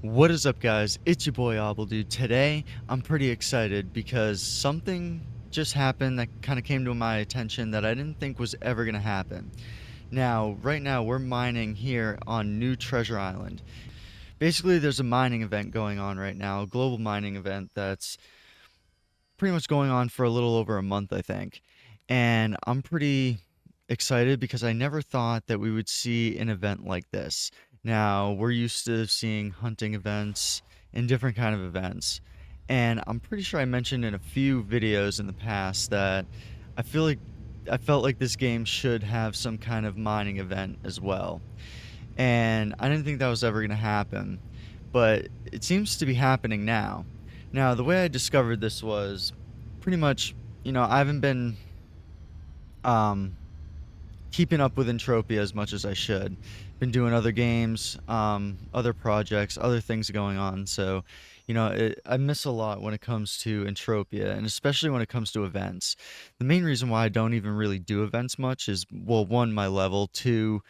What is up, guys? It's your boy obbldude. Today, I'm pretty excited because something just happened that kind of came to my attention that I didn't think was ever going to happen. Now, right now, we're mining here on New Treasure Island. Basically, there's a mining event going on right now, a global mining event that's pretty much going on for a little over a month, I think. And I'm pretty excited because I never thought that we would see an event like this. Now, we're used to seeing hunting events and different kind of events. And I'm pretty sure I mentioned in a few videos in the past that I feel like I felt like this game should have some kind of mining event as well. And I didn't think that was ever going to happen, but it seems to be happening now. Now, the way I discovered this was pretty much, I haven't been um, keeping up with Entropia as much as I should. Been doing other games, other projects, other things going on. So, I miss a lot when it comes to Entropia, and especially when it comes to events. The main reason why I don't even really do events much is, well, one, my level, two,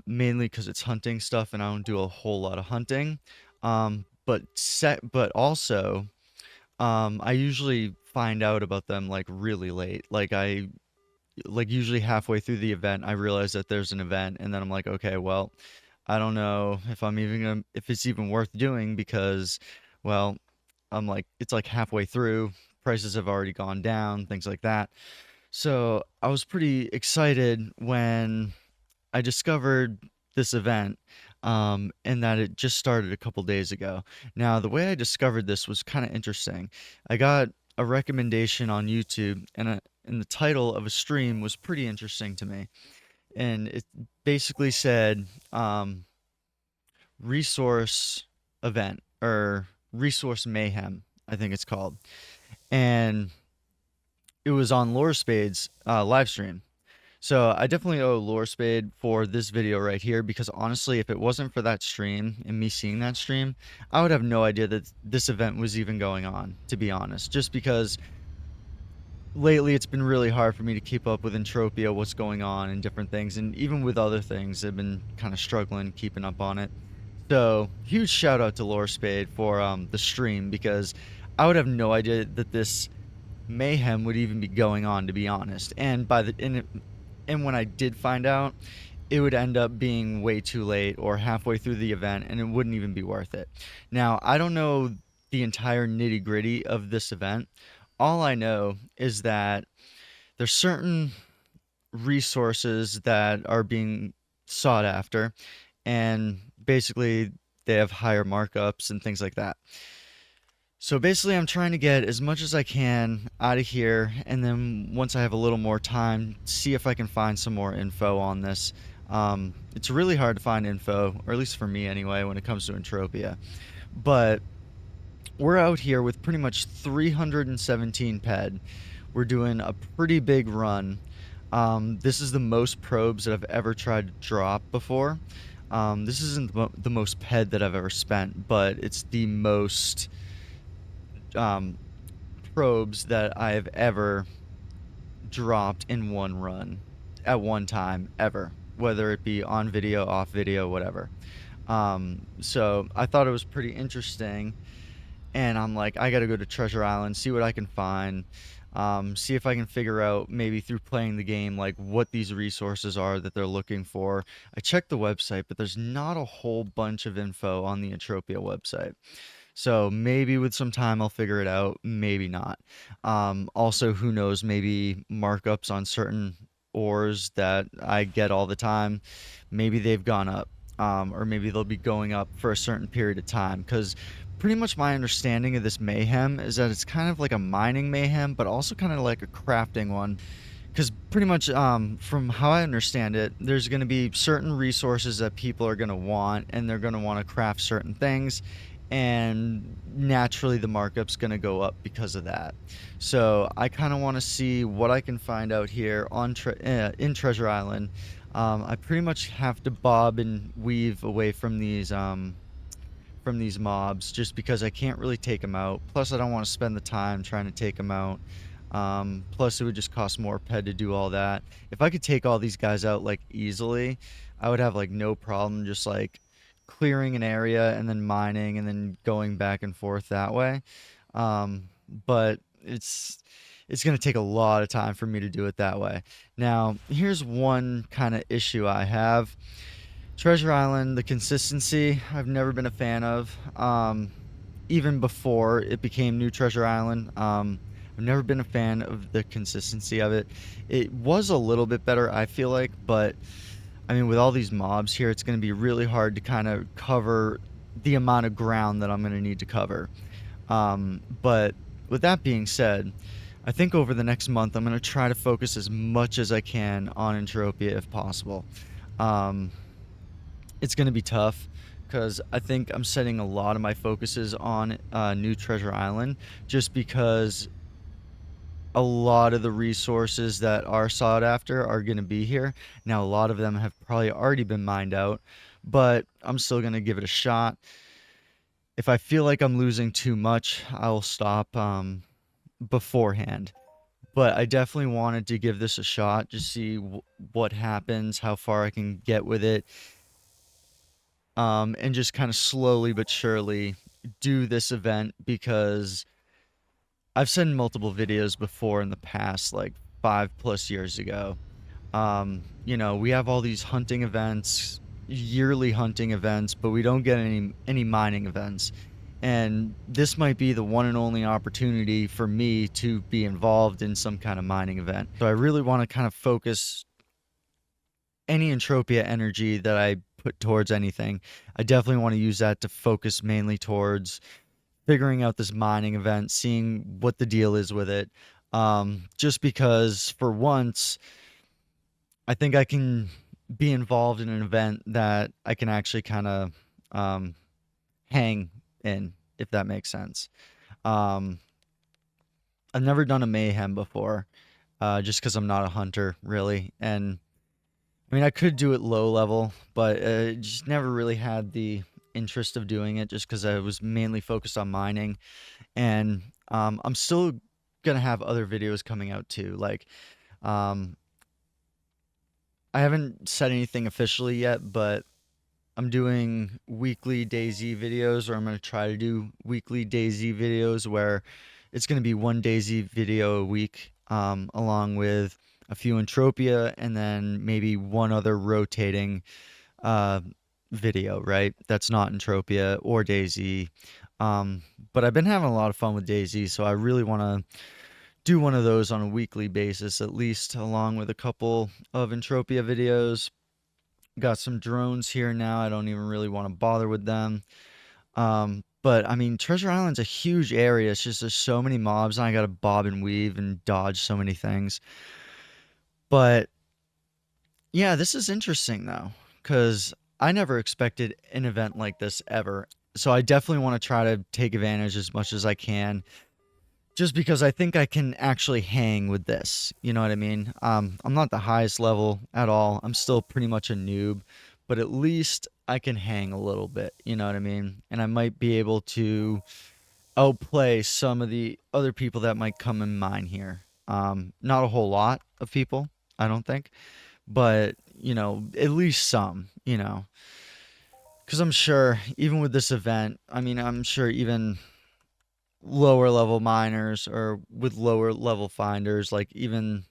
mainly because it's hunting stuff, and I don't do a whole lot of hunting. But also, I usually find out about them like really late. Like usually halfway through the event, I realize that there's an event, and then I'm like, okay, well, I don't know if if it's even worth doing because, well, it's like halfway through, prices have already gone down, things like that. So I was pretty excited when I discovered this event, and that it just started a couple days ago. Now, the way I discovered this was kind of interesting. I got a recommendation on YouTube, and the title of a stream was pretty interesting to me. And it basically said resource event or resource mayhem, I think it's called. And it was on Lore Spade's live stream. So I definitely owe Lore Spade for this video right here because honestly, if it wasn't for that stream and me seeing that stream, I would have no idea that this event was even going on, to be honest. Just because lately it's been really hard for me to keep up with Entropia, what's going on and different things, and even with other things, I've been kind of struggling keeping up on it. So huge shout out to Lore Spade for the stream because I would have no idea that this mayhem would even be going on, to be honest. And when I did find out, it would end up being way too late or halfway through the event, and it wouldn't even be worth it. Now, I don't know the entire nitty gritty of this event. All I know is that there's certain resources that are being sought after, and basically they have higher markups and things like that. So basically, I'm trying to get as much as I can out of here, and then once I have a little more time, see if I can find some more info on this. It's really hard to find info, or at least for me anyway, when it comes to Entropia. But we're out here with pretty much 317 ped. We're doing a pretty big run. This is the most probes that I've ever tried to drop before. This isn't the most ped that I've ever spent, but it's the most um, probes that I've ever dropped in one run at one time ever, whether it be on video, off video, whatever. So I thought it was pretty interesting, and I'm like, I gotta go to Treasure Island, see what I can find, see if I can figure out maybe through playing the game like what these resources are that they're looking for. I checked the website, but there's not a whole bunch of info on the Entropia website. So maybe with some time I'll figure it out, maybe not. Also, who knows, maybe markups on certain ores that I get all the time, maybe they've gone up, or maybe they'll be going up for a certain period of time. Because pretty much my understanding of this mayhem is that it's kind of like a mining mayhem, but also kind of like a crafting one. Because pretty much, from how I understand it, there's going to be certain resources that people are going to want, and they're going to want to craft certain things, and naturally the markup's going to go up because of that. So I kind of want to see what I can find out here on in Treasure Island. I pretty much have to bob and weave away from these mobs just because I can't really take them out. Plus, I don't want to spend the time trying to take them out. Plus, it would just cost more ped to do all that. If I could take all these guys out like easily, I would have like no problem just like clearing an area and then mining and then going back and forth that way. But it's going to take a lot of time for me to do it that way. Now, here's one kind of issue I have. Treasure Island, the consistency, I've never been a fan of. Even before it became New Treasure Island, I've never been a fan of the consistency of it. It was a little bit better, I feel like, but I mean, with all these mobs here, it's going to be really hard to kind of cover the amount of ground that I'm going to need to cover. But with that being said, I think over the next month, I'm going to try to focus as much as I can on Entropia if possible. Um, it's going to be tough because I think I'm setting a lot of my focuses on New Treasure Island just because a lot of the resources that are sought after are going to be here. Now, a lot of them have probably already been mined out, but I'm still going to give it a shot. If I feel like I'm losing too much, I'll stop beforehand. But I definitely wanted to give this a shot, just see what happens, how far I can get with it, and just kind of slowly but surely do this event because I've said in multiple videos before in the past, like 5+ years ago, we have all these hunting events, yearly hunting events, but we don't get any mining events. And this might be the one and only opportunity for me to be involved in some kind of mining event. So I really want to kind of focus any Entropia energy that I put towards anything. I definitely want to use that to focus mainly towards figuring out this mining event, seeing what the deal is with it. Just because for once, I think I can be involved in an event that I can actually kind of hang in, if that makes sense. Um, I've never done a mayhem before, just because I'm not a hunter really, and I mean I could do it low level, but just never really had the interest of doing it, just because I was mainly focused on mining, and I'm still gonna have other videos coming out too. Like, um, I haven't said anything officially yet, but I'm doing weekly DayZ videos, or I'm going to try to do weekly DayZ videos where it's going to be one DayZ video a week, along with a few Entropia and then maybe one other rotating uh, video, right? That's not Entropia or DayZ. But I've been having a lot of fun with DayZ, so I really want to do one of those on a weekly basis, at least, along with a couple of Entropia videos. Got some drones here now. I don't even really want to bother with them. But I mean, Treasure Island's a huge area. It's just there's so many mobs, and I got to bob and weave and dodge so many things. But yeah, this is interesting though, because I never expected an event like this ever. So I definitely want to try to take advantage as much as I can, just because I think I can actually hang with this. You know what I mean? I'm not the highest level at all. I'm still pretty much a noob, but at least I can hang a little bit. You know what I mean? And I might be able to outplay some of the other people that might come in mine here. Not a whole lot of people, I don't think, but at least some. Because I'm sure even with this event, I mean, I'm sure even lower level miners or with lower level finders, like even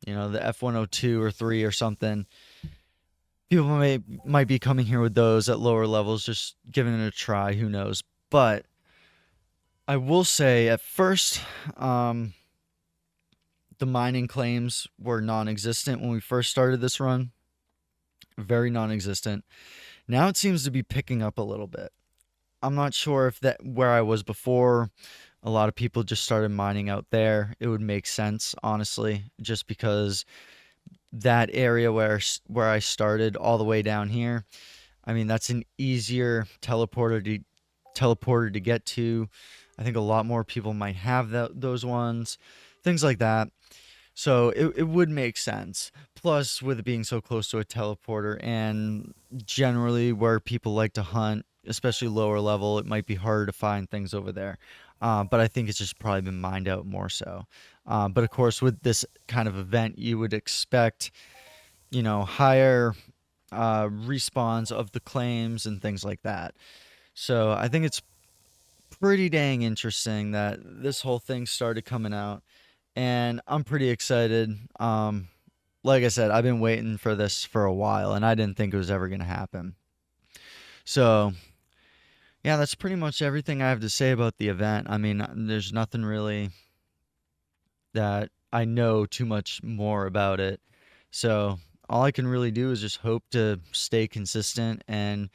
the F102 or 3 or something, people might be coming here with those at lower levels, just giving it a try. Who knows? But I will say at first, the mining claims were non-existent when we first started this run. Very non-existent. Now it seems to be picking up a little bit. I'm not sure if that where I was before, a lot of people just started mining out there. It would make sense, honestly, just because that area where I started all the way down here, I mean, that's an easier teleporter to get to. I think a lot more people might have those ones, things like that. So it would make sense. Plus, with it being so close to a teleporter and generally where people like to hunt, especially lower level, it might be harder to find things over there. But I think it's just probably been mined out more so. But of course, with this kind of event, you would expect, higher. respawns of the claims and things like that. So I think it's pretty dang interesting that this whole thing started coming out, and I'm pretty excited. Like I said, I've been waiting for this for a while, and I didn't think it was ever going to happen. So, yeah, that's pretty much everything I have to say about the event. I mean, there's nothing really that I know too much more about it. So, all I can really do is just hope to stay consistent and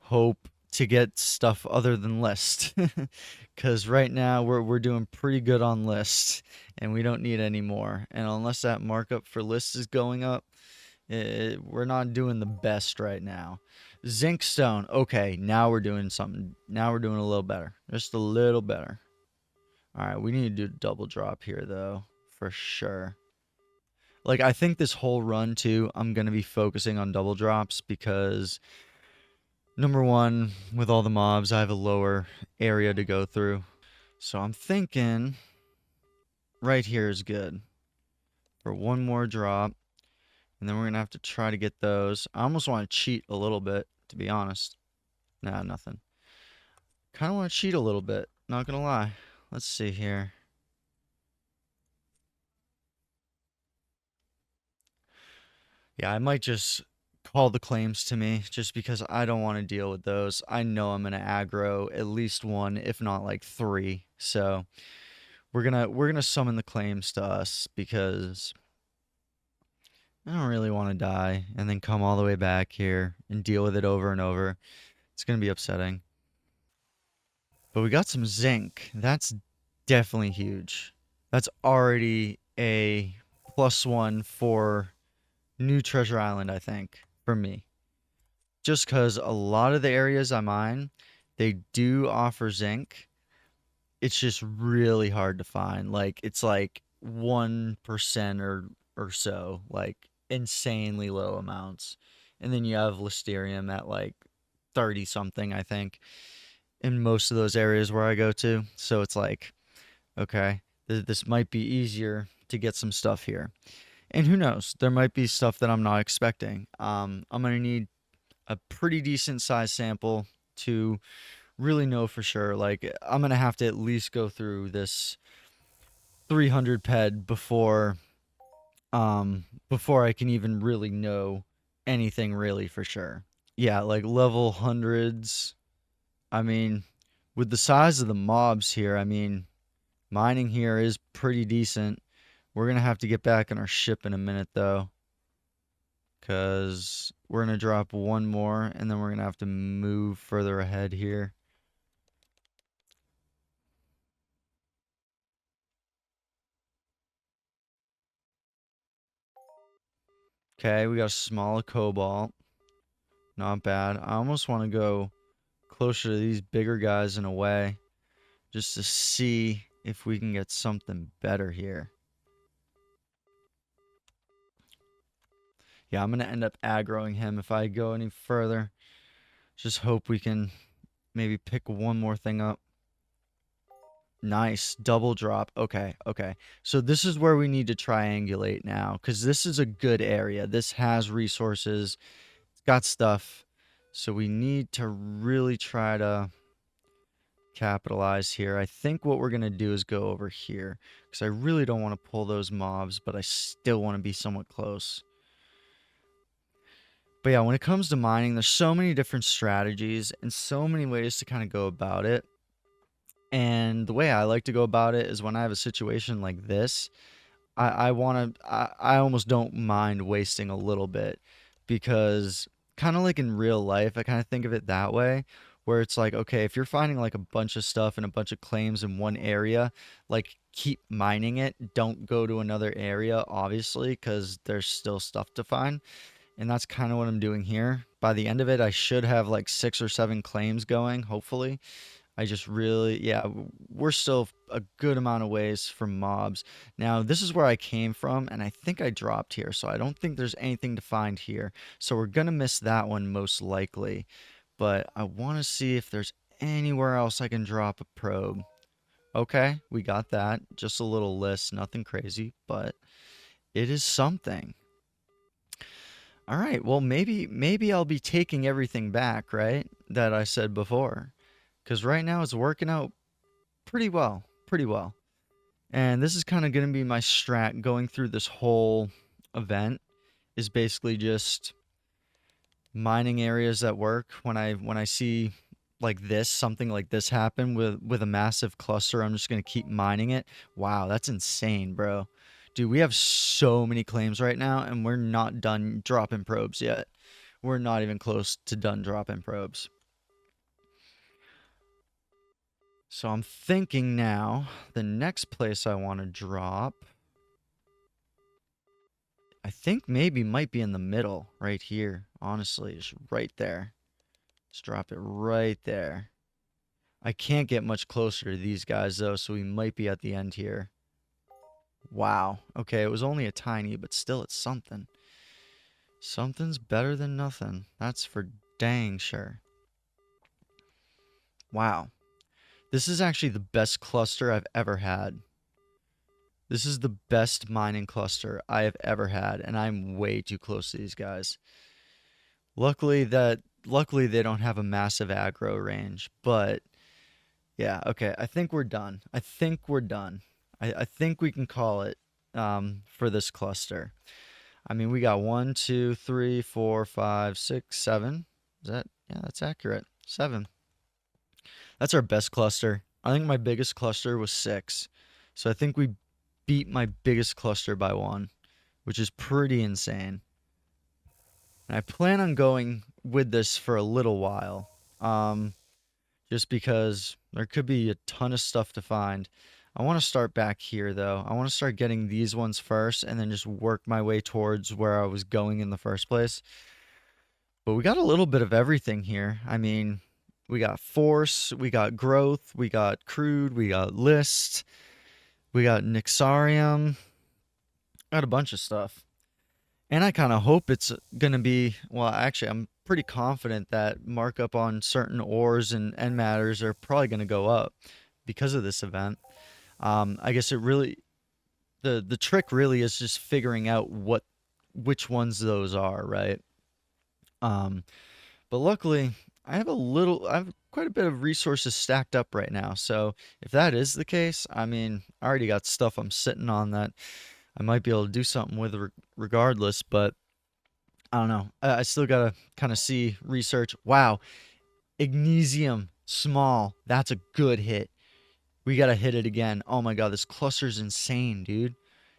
hope to get stuff other than list. Cuz right now we're doing pretty good on list and we don't need any more. And unless that markup for list is going up, we're not doing the best right now. Zinc stone. Okay, now we're doing something. Now we're doing a little better. Just a little better. All right, we need to do double drop here though, for sure. Like I think this whole run too, I'm going to be focusing on double drops because number one, with all the mobs, I have a lower area to go through. So I'm thinking right here is good for one more drop. And then we're going to have to try to get those. I almost want to cheat a little bit, to be honest. Nah, nothing. Kind of want to cheat a little bit, not going to lie. Let's see here. Yeah, I might just call the claims to me just because I don't want to deal with those. I know I'm going to aggro at least one, if not like three. So we're gonna summon the claims to us because I don't really want to die and then come all the way back here and deal with it over and over. It's gonna be upsetting. But we got some zinc. That's definitely huge. That's already a +1 for New Treasure Island, I think, for me. Just because a lot of the areas I mine, they do offer zinc. It's just really hard to find. Like it's like 1% or so, like insanely low amounts. And then you have Listerium at like 30 something, I think, in most of those areas where I go to. So it's like, okay, this might be easier to get some stuff here. And who knows? There might be stuff that I'm not expecting. I'm gonna need a pretty decent size sample to really know for sure. Like I'm gonna have to at least go through this 300 ped before I can even really know anything really for sure. Yeah, like level hundreds. I mean, with the size of the mobs here, I mean, mining here is pretty decent. We're gonna have to get back on our ship in a minute though, because we're gonna drop one more and then we're gonna have to move further ahead here. Okay, we got a small cobalt. Not bad. I almost want to go closer to these bigger guys in a way, just to see if we can get something better here. Yeah, I'm going to end up aggroing him if I go any further. Just hope we can maybe pick one more thing up. Nice. Double drop. Okay, okay. So this is where we need to triangulate now, because this is a good area. This has resources. It's got stuff. So we need to really try to capitalize here. I think what we're going to do is go over here, because I really don't want to pull those mobs, but I still want to be somewhat close. But yeah, when it comes to mining, there's so many different strategies and so many ways to kind of go about it. And the way I like to go about it is when I have a situation like this, I want to, I almost don't mind wasting a little bit because kind of like in real life, I kind of think of it that way where it's like, okay, if you're finding like a bunch of stuff and a bunch of claims in one area, like keep mining it. Don't go to another area, obviously, because there's still stuff to find. And that's kind of what I'm doing here. By the end of it, I should have like 6 or 7 claims going, hopefully. I just really, yeah, we're still a good amount of ways from mobs. Now, this is where I came from, and I think I dropped here, so I don't think there's anything to find here. So we're going to miss that one most likely. But I want to see if there's anywhere else I can drop a probe. Okay, we got that. Just a little list, nothing crazy, but it is something. All right. Well, maybe I'll be taking everything back, right? That I said before. Cuz right now it's working out pretty well. Pretty well. And this is kind of going to be my strat going through this whole event is basically just mining areas that work when I see like this something like this happen with a massive cluster. I'm just going to keep mining it. Wow, that's insane, bro. Dude, we have so many claims right now and we're not done dropping probes yet. We're not even close to done dropping probes. So I'm thinking now the next place I want to drop, I think maybe might be in the middle right here. Honestly, just right there. Let's drop it right there. I can't get much closer to these guys though, so we might be at the end here. Wow. Okay, it was only a tiny, but still it's something. Something's better than nothing. That's for dang sure. Wow. This is actually the best cluster I've ever had. This is the best mining cluster I have ever had, and I'm way too close to these guys. Luckily they don't have a massive aggro range, but yeah, okay. I think we're done. I think we're done. I think we can call it for this cluster. I mean, we got 1, 2, 3, 4, 5, 6, 7. Is that, yeah, that's accurate. 7. That's our best cluster. I think my biggest cluster was 6. So I think we beat my biggest cluster by 1, which is pretty insane. And I plan on going with this for a little while. Just because there could be a ton of stuff to find. I want to start back here though. I want to start getting these ones first and then just work my way towards where I was going in the first place. But we got a little bit of everything here. I mean, we got force, we got growth, we got crude, we got list, we got Nixarium, got a bunch of stuff. And I kind of hope it's going to be, well, actually, I'm pretty confident that markup on certain ores and end matters are probably going to go up because of this event. I guess it really, the trick really is just figuring out which ones those are, right? Um, but luckily, I have quite a bit of resources stacked up right now. So if that is the case, I mean, I already got stuff I'm sitting on that I might be able to do something with regardless, but I don't know. I still gotta kind of see research. Wow, Ignesium small. That's a good hit. We gotta hit it again. Oh my god, this cluster's insane, dude.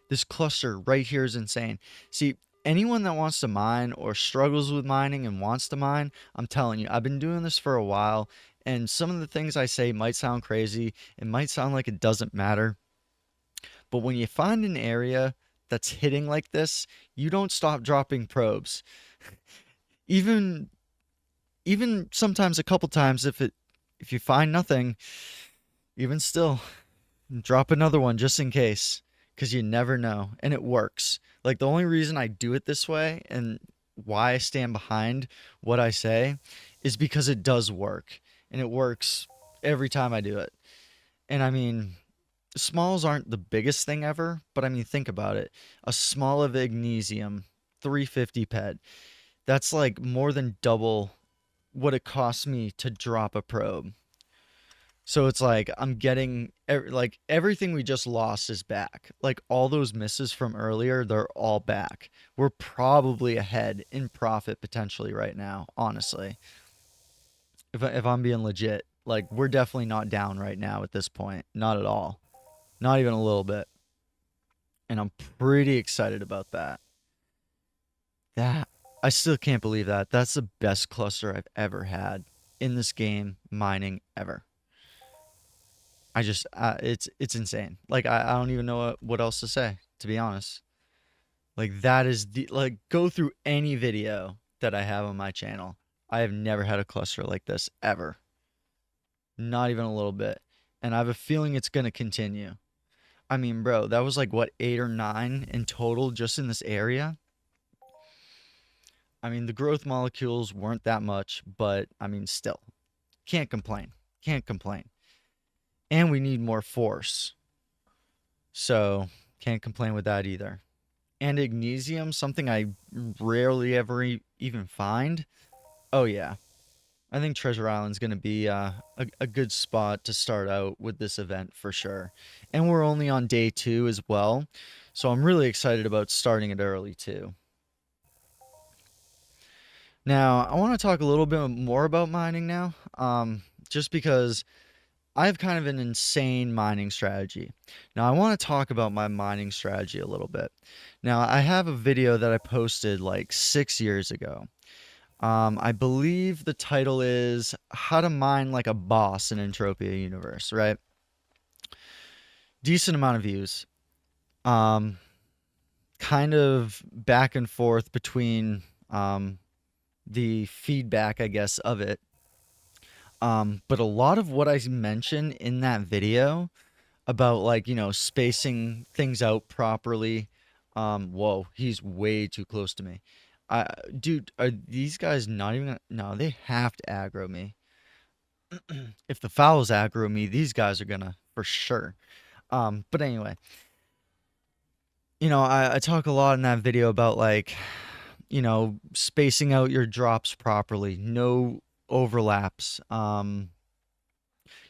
This cluster right here is insane. See, anyone that wants to mine or struggles with mining and wants to mine, I'm telling you, I've been doing this for a while, and some of the things I say might sound crazy. It might sound like it doesn't matter. But when you find an area that's hitting like this, you don't stop dropping probes. Even even sometimes a couple times if you find nothing, even still, drop another one just in case cuz you never know and it works. Like the only reason I do it this way and why I stand behind what I say is because it does work and it works every time I do it. And I mean, smalls aren't the biggest thing ever, but I mean, think about it. A small of Ignesium, 350 ped. That's like more than double what it costs me to drop a probe. So it's like I'm getting like everything we just lost is back. Like all those misses from earlier, they're all back. We're probably ahead in profit potentially right now, honestly. If I'm being legit, like we're definitely not down right now at this point. Not at all. Not even a little bit. And I'm pretty excited about that. That I still can't believe that. That's the best cluster I've ever had in this game mining ever. I just it's insane. Like I don't even know what else to say, to be honest. Like that is the like go through any video that I have on my channel. I have never had a cluster like this ever. Not even a little bit. And I have a feeling it's going to continue. I mean, bro, that was like what 8 or 9 in total just in this area. I mean, the growth molecules weren't that much, but I mean, still, can't complain. Can't complain. And we need more force. So, can't complain with that either. and magnesium, something I rarely ever even find. Oh yeah, I think Treasure Island's going to be a good spot to start out with this event for sure. And we're only on day 2 as well, so I'm really excited about starting it early too. Now, I want to talk a little bit more about mining now, just because I have kind of an insane mining strategy. Now, I want to talk about my mining strategy a little bit. Now, I have a video that I posted like 6 years ago. I believe the title is How to Mine Like a Boss in Entropia Universe, right? Decent amount of views. Um, Kind of back and forth between the feedback, I guess, of it. But a lot of what I mentioned in that video about, like, spacing things out properly. Whoa, he's way too close to me. Dude, are these guys not even gonna, no, they have to aggro me. If the fouls aggro me, these guys are gonna for sure. But anyway, I talk a lot in that video about, like, spacing out your drops properly, no overlaps.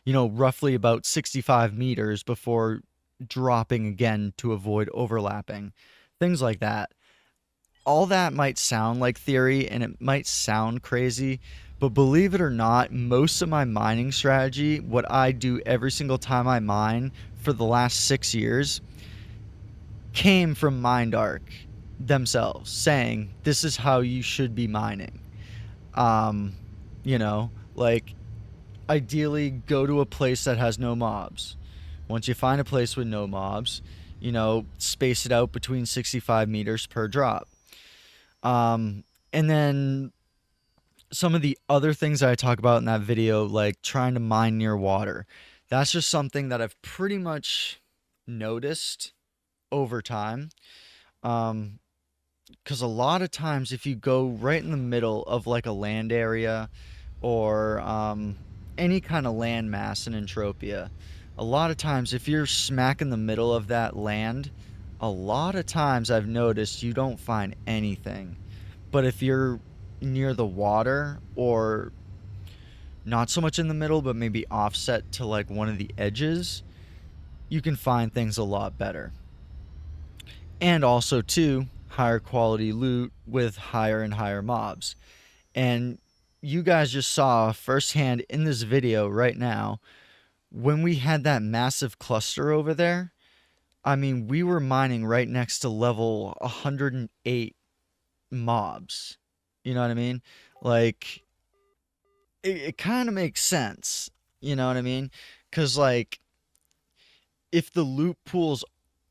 Roughly about 65 meters before dropping again to avoid overlapping. Things like that. All that might sound like theory and it might sound crazy, but believe it or not, most of my mining strategy, what I do every single time I mine for the last 6 years, came from Mindark themselves saying this is how you should be mining. Um, like, ideally go to a place that has no mobs. Once you find a place with no mobs, space it out between 65 meters per drop. And then some of the other things that I talk about in that video, like trying to mine near water, that's just something that I've pretty much noticed over time. Because a lot of times, if you go right in the middle of like a land area or any kind of land mass in Entropia, a lot of times, if you're smack in the middle of that land, a lot of times I've noticed you don't find anything. But if you're near the water or not so much in the middle, but maybe offset to like one of the edges, you can find things a lot better. And also, too, higher quality loot with higher and higher mobs. And you guys just saw firsthand in this video right now, when we had that massive cluster over there, I mean, we were mining right next to level 108 mobs. You know what I mean? Like, it kind of makes sense. You know what I mean? Because, like, if the loot pools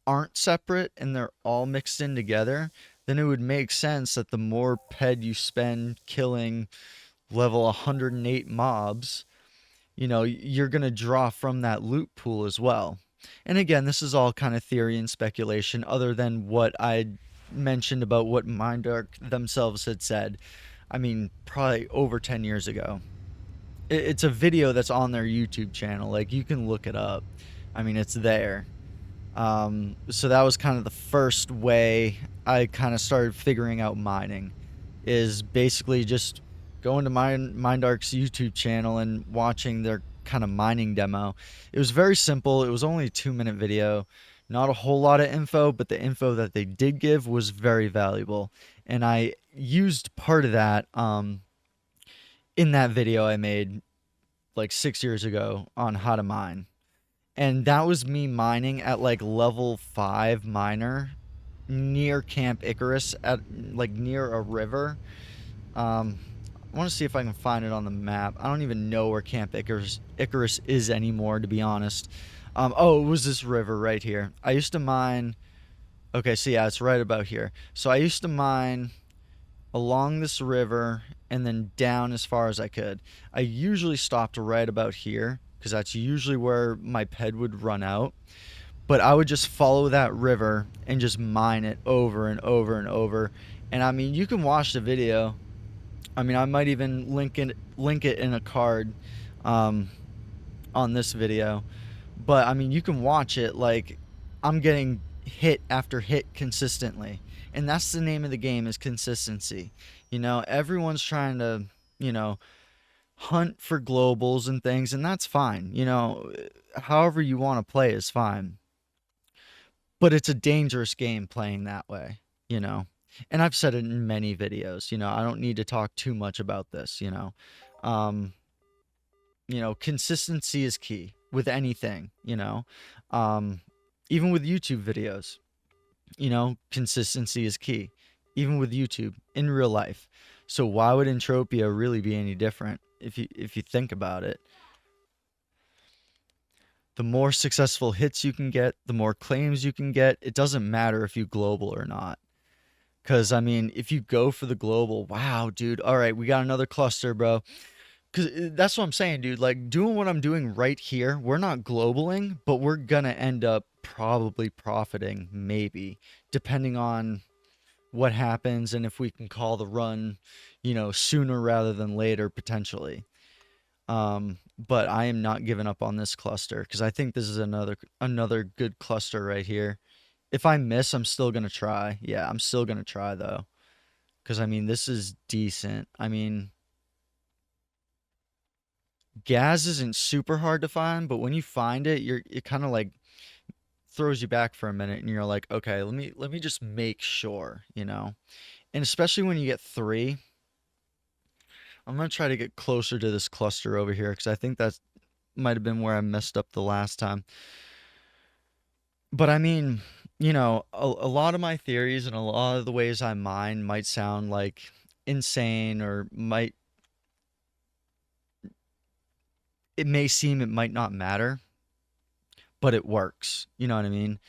aren't separate and they're all mixed in together, then it would make sense that the more ped you spend killing level 108 mobs, you're going to draw from that loot pool as well. And again, this is all kind of theory and speculation, other than what I mentioned about what Mindark themselves had said. I mean, probably over 10 years ago. It's a video that's on their YouTube channel. Like, you can look it up. I mean, it's there. So that was kind of the first way I kind of started figuring out mining, is basically just going to Mindark's YouTube channel and watching their kind of mining demo. It was very simple. It was only a 2-minute video. Not a whole lot of info, but the info that they did give was very valuable. And I used part of that in that video I made like 6 years ago on how to mine. And that was me mining at like level 5 miner near Camp Icarus, at like near a river. I want to see if I can find it on the map. I don't even know where Camp Icarus is anymore, to be honest. Oh, it was this river right here. I used to mine. Okay, so yeah, it's right about here. So I used to mine along this river and then down as far as I could. I usually stopped right about here because that's usually where my ped would run out. But I would just follow that river and just mine it over and over and over. And I mean, you can watch the video. I mean, I might even link it in a card on this video. But I mean, you can watch it. Like, I'm getting hit after hit consistently. And that's the name of the game, is consistency. You know, everyone's trying to, you know, hunt for globals and things, and that's fine. You know, however you want to play is fine. But it's a dangerous game playing that way, you know. And I've said it in many videos, you know, I don't need to talk too much about this, you know. Um, you know, consistency is key with anything, you know. Um, even with YouTube videos, you know, consistency is key. Even with YouTube in real life. So why would Entropia really be any different if you think about it? The more successful hits you can get, the more claims you can get. It doesn't matter if you global or not. Because, I mean, if you go for the global, wow, dude, all right, we got another cluster, bro. Because that's what I'm saying, dude. Like, doing what I'm doing right here, we're not globaling, but we're going to end up probably profiting, maybe, depending on what happens and if we can call the run, you know, sooner rather than later, potentially. But I am not giving up on this cluster because I think this is another good cluster right here. If I miss, I'm still gonna try. Yeah, I'm still gonna try though, because I mean this is decent. I mean, gas isn't super hard to find, but when you find it, it kind of like throws you back for a minute, and you're like, okay, let me just make sure, you know. And especially when you get three, I'm gonna try to get closer to this cluster over here because I think that might have been where I messed up the last time. But I mean, you know, a lot of my theories and a lot of the ways I mine might sound like insane, or might it may seem it might not matter, but it works. You know what I mean?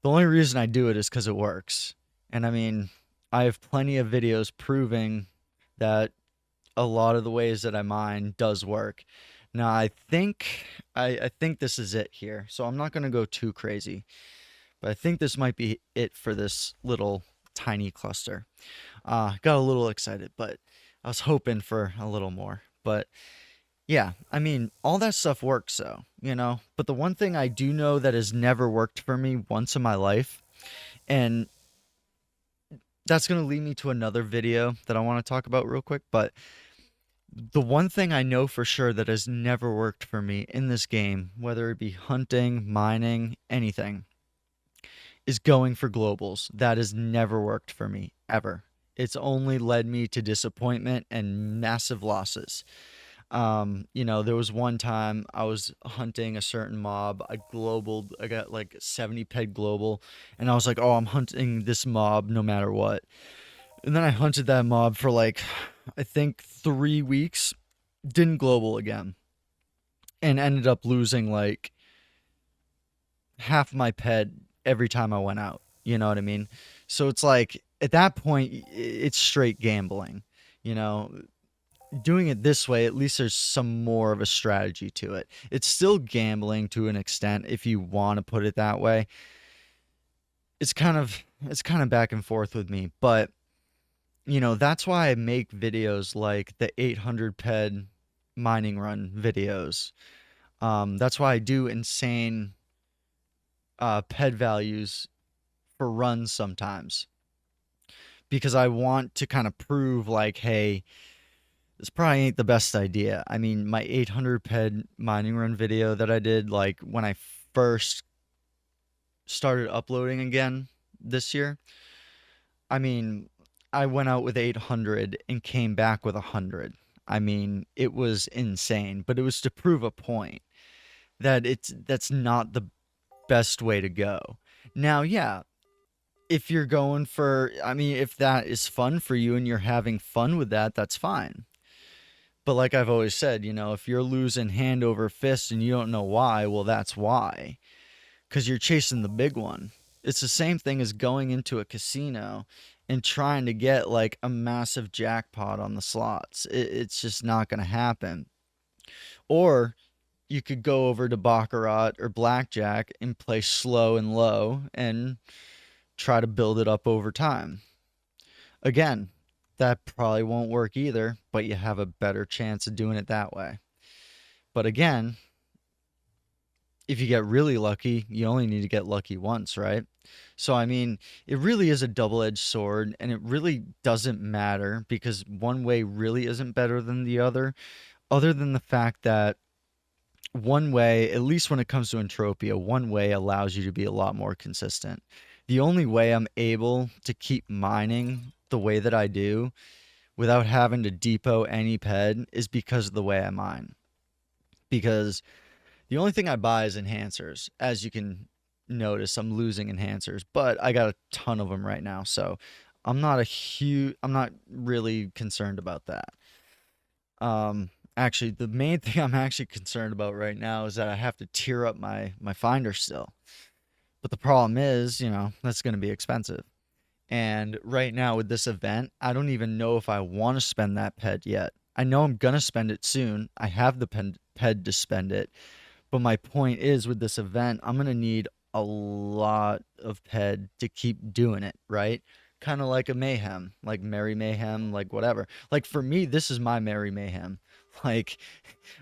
The only reason I do it is because it works. And I mean, I have plenty of videos proving that a lot of the ways that I mine does work. Now I think this is it here. So I'm not gonna go too crazy. But I think this might be it for this little tiny cluster. Got a little excited, but I was hoping for a little more. But yeah, I mean, all that stuff works, though, you know. But the one thing I do know that has never worked for me once in my life, and that's going to lead me to another video that I want to talk about real quick. But the one thing I know for sure that has never worked for me in this game, whether it be hunting, mining, anything, is going for globals. That has never worked for me, ever. It's only led me to disappointment and massive losses. You know, there was one time I was hunting a certain mob. I got like 70 ped global, and I was like, oh, I'm hunting this mob no matter what. And then I hunted that mob for like, I think 3 weeks, didn't global again, and ended up losing like half my ped every time I went out. You know what I mean? So it's like at that point, it's straight gambling. You know, doing it this way, at least there's some more of a strategy to it. It's still gambling to an extent if you want to put it that way. It's kind of back and forth with me, but you know, that's why I make videos like the 800 ped mining run videos. That's why I do insane ped values for runs sometimes, because I want to kind of prove like, hey, this probably ain't the best idea. I mean, my 800 ped mining run video that I did, like when I first started uploading again this year, I mean, I went out with 800 and came back with 100. I mean, it was insane, but it was to prove a point that that's not the best way to go. Now, yeah, if you're going for, I mean, if that is fun for you and you're having fun with that, that's fine. But like I've always said, you know, if you're losing hand over fist and you don't know why, well, that's why. Because you're chasing the big one. It's the same thing as going into a casino and trying to get like a massive jackpot on the slots. It's just not going to happen. Or you could go over to Baccarat or Blackjack and play slow and low and try to build it up over time. Again, that probably won't work either, but you have a better chance of doing it that way. But again, if you get really lucky, you only need to get lucky once, right? So, I mean, it really is a double-edged sword, and it really doesn't matter because one way really isn't better than the other than the fact that one way, at least when it comes to Entropia, one way allows you to be a lot more consistent. The only way I'm able to keep mining the way that I do without having to depot any ped is because of the way I mine. Because the only thing I buy is enhancers. As you can notice, I'm losing enhancers, but I got a ton of them right now, so I'm not really concerned about that. Actually, the main thing I'm actually concerned about right now is that I have to tier up my finder still. But the problem is, that's going to be expensive. And right now with this event, I don't even know if I want to spend that ped yet. I know I'm going to spend it soon. I have the ped to spend it. But my point is with this event, I'm going to need a lot of ped to keep doing it, right? Kind of like a mayhem, like Merry Mayhem, like whatever. Like for me, this is my Merry Mayhem. Like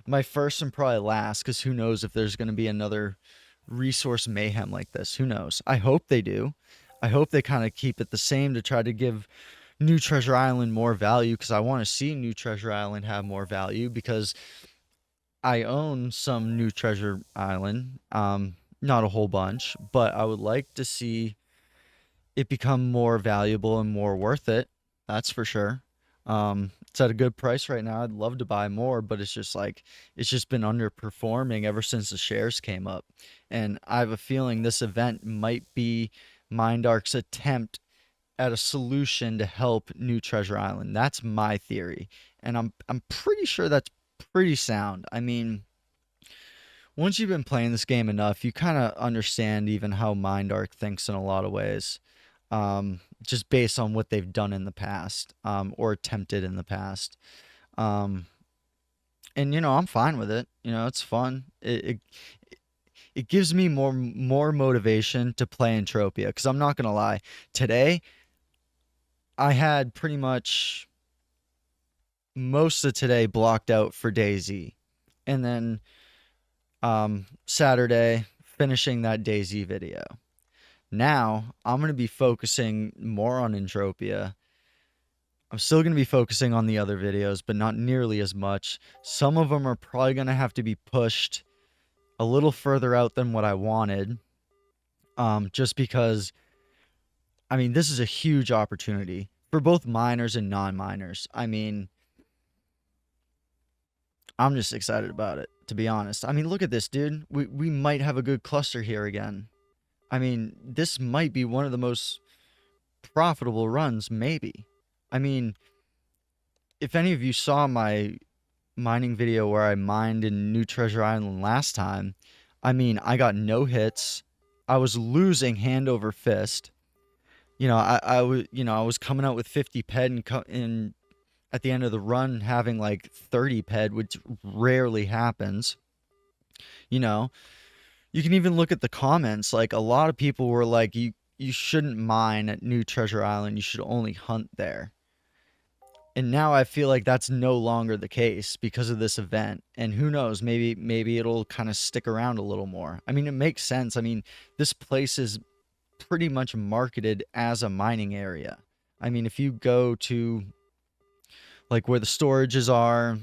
my first and probably last, because who knows if there's going to be another resource mayhem like this. Who knows? I hope they do. I hope they kind of keep it the same to try to give New Treasure Island more value because I want to see New Treasure Island have more value because I own some New Treasure Island. Not a whole bunch, but I would like to see it become more valuable and more worth it. That's for sure. It's at a good price right now. I'd love to buy more, but it's just like it's just been underperforming ever since the shares came up. And I have a feeling this event might be Mindark's attempt at a solution to help New Treasure Island. That's my theory. And I'm pretty sure that's pretty sound. I mean, once you've been playing this game enough, you kind of understand even how Mindark thinks in a lot of ways, just based on what they've done in the past, or attempted in the past. Um, and I'm fine with it. It's fun. It gives me more motivation to play Entropia because I'm not gonna lie. Today, I had pretty much most of today blocked out for DayZ, and then Saturday finishing that DayZ video. Now I'm going to be focusing more on Entropia. I'm still going to be focusing on the other videos, but not nearly as much. Some of them are probably going to have to be pushed a little further out than what I wanted. Just because, I mean, this is a huge opportunity for both miners and non-miners. I mean, I'm just excited about it, to be honest. I mean, look at this, dude. We might have a good cluster here again. I mean, this might be one of the most profitable runs, maybe. I mean, if any of you saw my mining video where I mined in New Treasure Island last time, I mean, I got no hits. I was losing hand over fist. I was coming out with 50 ped and at the end of the run having like 30 ped, which rarely happens. You know, you can even look at the comments. Like a lot of people were like, you shouldn't mine at New Treasure Island. You should only hunt there. And now I feel like that's no longer the case because of this event. And who knows, maybe it'll kind of stick around a little more. I mean, it makes sense. I mean, this place is pretty much marketed as a mining area. I mean, if you go to like where the storages are,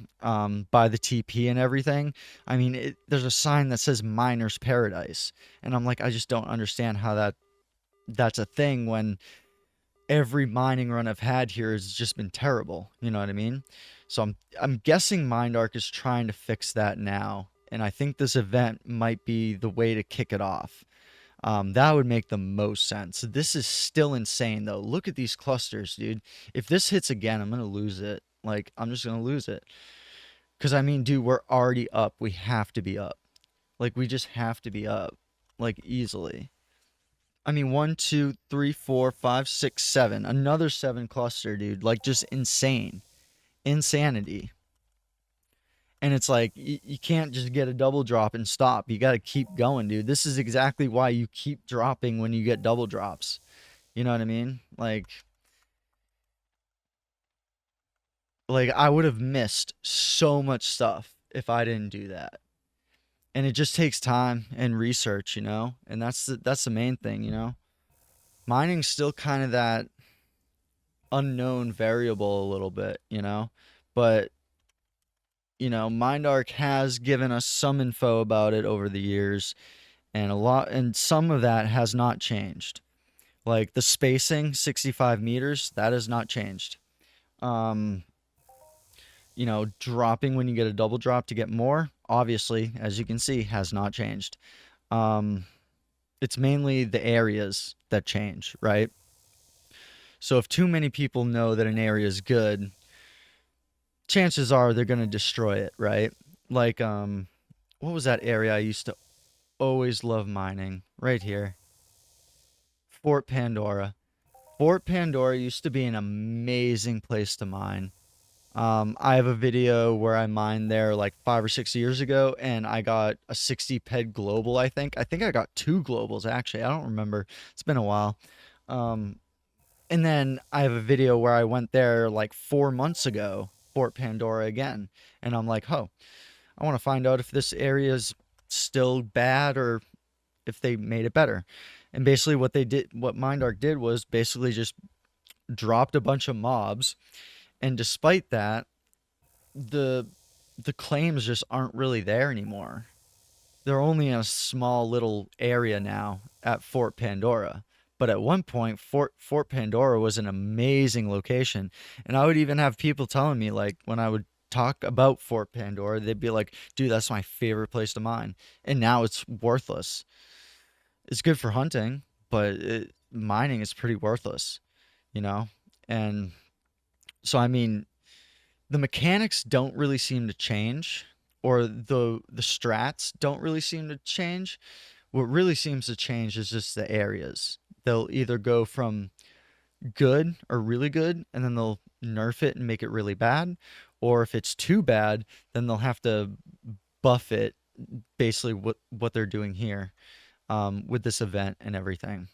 by the TP and everything, I mean, there's a sign that says Miner's Paradise. And I'm like, I just don't understand how that's a thing when every mining run I've had here has just been terrible. You know what I mean? So I'm guessing Mindark is trying to fix that now, and I think this event might be the way to kick it off. That would make the most sense. This is still insane though. Look at these clusters, dude. If this hits again, I'm gonna lose it. Like I'm just gonna lose it. Cause I mean, dude, we're already up. We have to be up. Like we just have to be up. Like easily. I mean, one, two, three, four, five, six, seven. Another seven cluster, dude. Like, just insane. Insanity. And it's like, you can't just get a double drop and stop. You got to keep going, dude. This is exactly why you keep dropping when you get double drops. You know what I mean? Like I would have missed so much stuff if I didn't do that. And it just takes time and research, and that's the main thing, mining's still kind of that unknown variable a little bit, but mindark has given us some info about it over the years, and some of that has not changed. Like the spacing, 65 meters, that has not changed. um dropping when you get a double drop to get more, obviously, as you can see, has not changed. um it's mainly the areas that change, right? So if too many people know that an area is good, chances are they're going to destroy it, right? Like, what was that area I used to always love mining? Right here. Fort Pandora. Fort Pandora used to be an amazing place to mine. I have a video where I mined there like 5 or 6 years ago, and I got a 60 ped global. I think I got two globals actually. I don't remember. It's been a while. Um, and then I have a video where I went there like 4 months ago, Fort Pandora again, and I'm like, oh, I want to find out if this area is still bad or if they made it better. And basically, what Mindark did was basically just dropped a bunch of mobs, and despite that, the the claims just aren't really there anymore. They're only in a small little area now at Fort Pandora. But at one point, Fort Pandora was an amazing location, and I would even have people telling me, like, when I would talk about Fort Pandora, they'd be like, "Dude, that's my favorite place to mine." And now it's worthless. It's good for hunting, but mining is pretty worthless, you know. And so, I mean, the mechanics don't really seem to change, or the strats don't really seem to change. What really seems to change is just the areas. They'll either go from good or really good, and then they'll nerf it and make it really bad, or if it's too bad, then they'll have to buff it. Basically, what they're doing here, with this event and everything.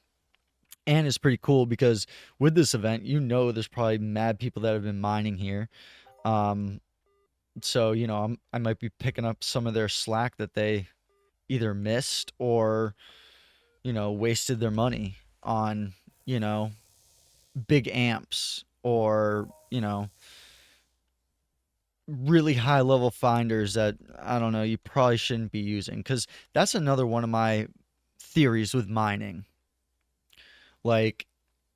And it's pretty cool because with this event, there's probably mad people that have been mining here. Um, so I might be picking up some of their slack that they either missed or wasted their money on, you know, big amps, or, really high level finders that, I don't know, you probably shouldn't be using. Because that's another one of my theories with mining. Like,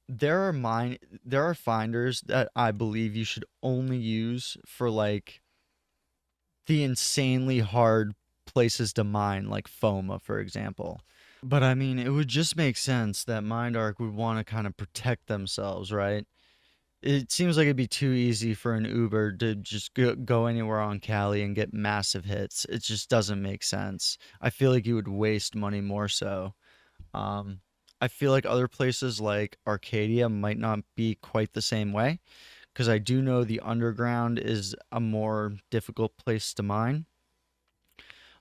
there are finders that I believe you should only use for like the insanely hard places to mine, like FOMA, for example. But I mean, it would just make sense that Mindark would want to kind of protect themselves, right? It seems like it'd be too easy for an Uber to just go anywhere on Cali and get massive hits. It just doesn't make sense. I feel like you would waste money more so. Um, I feel like other places like Arcadia might not be quite the same way, because I do know the underground is a more difficult place to mine.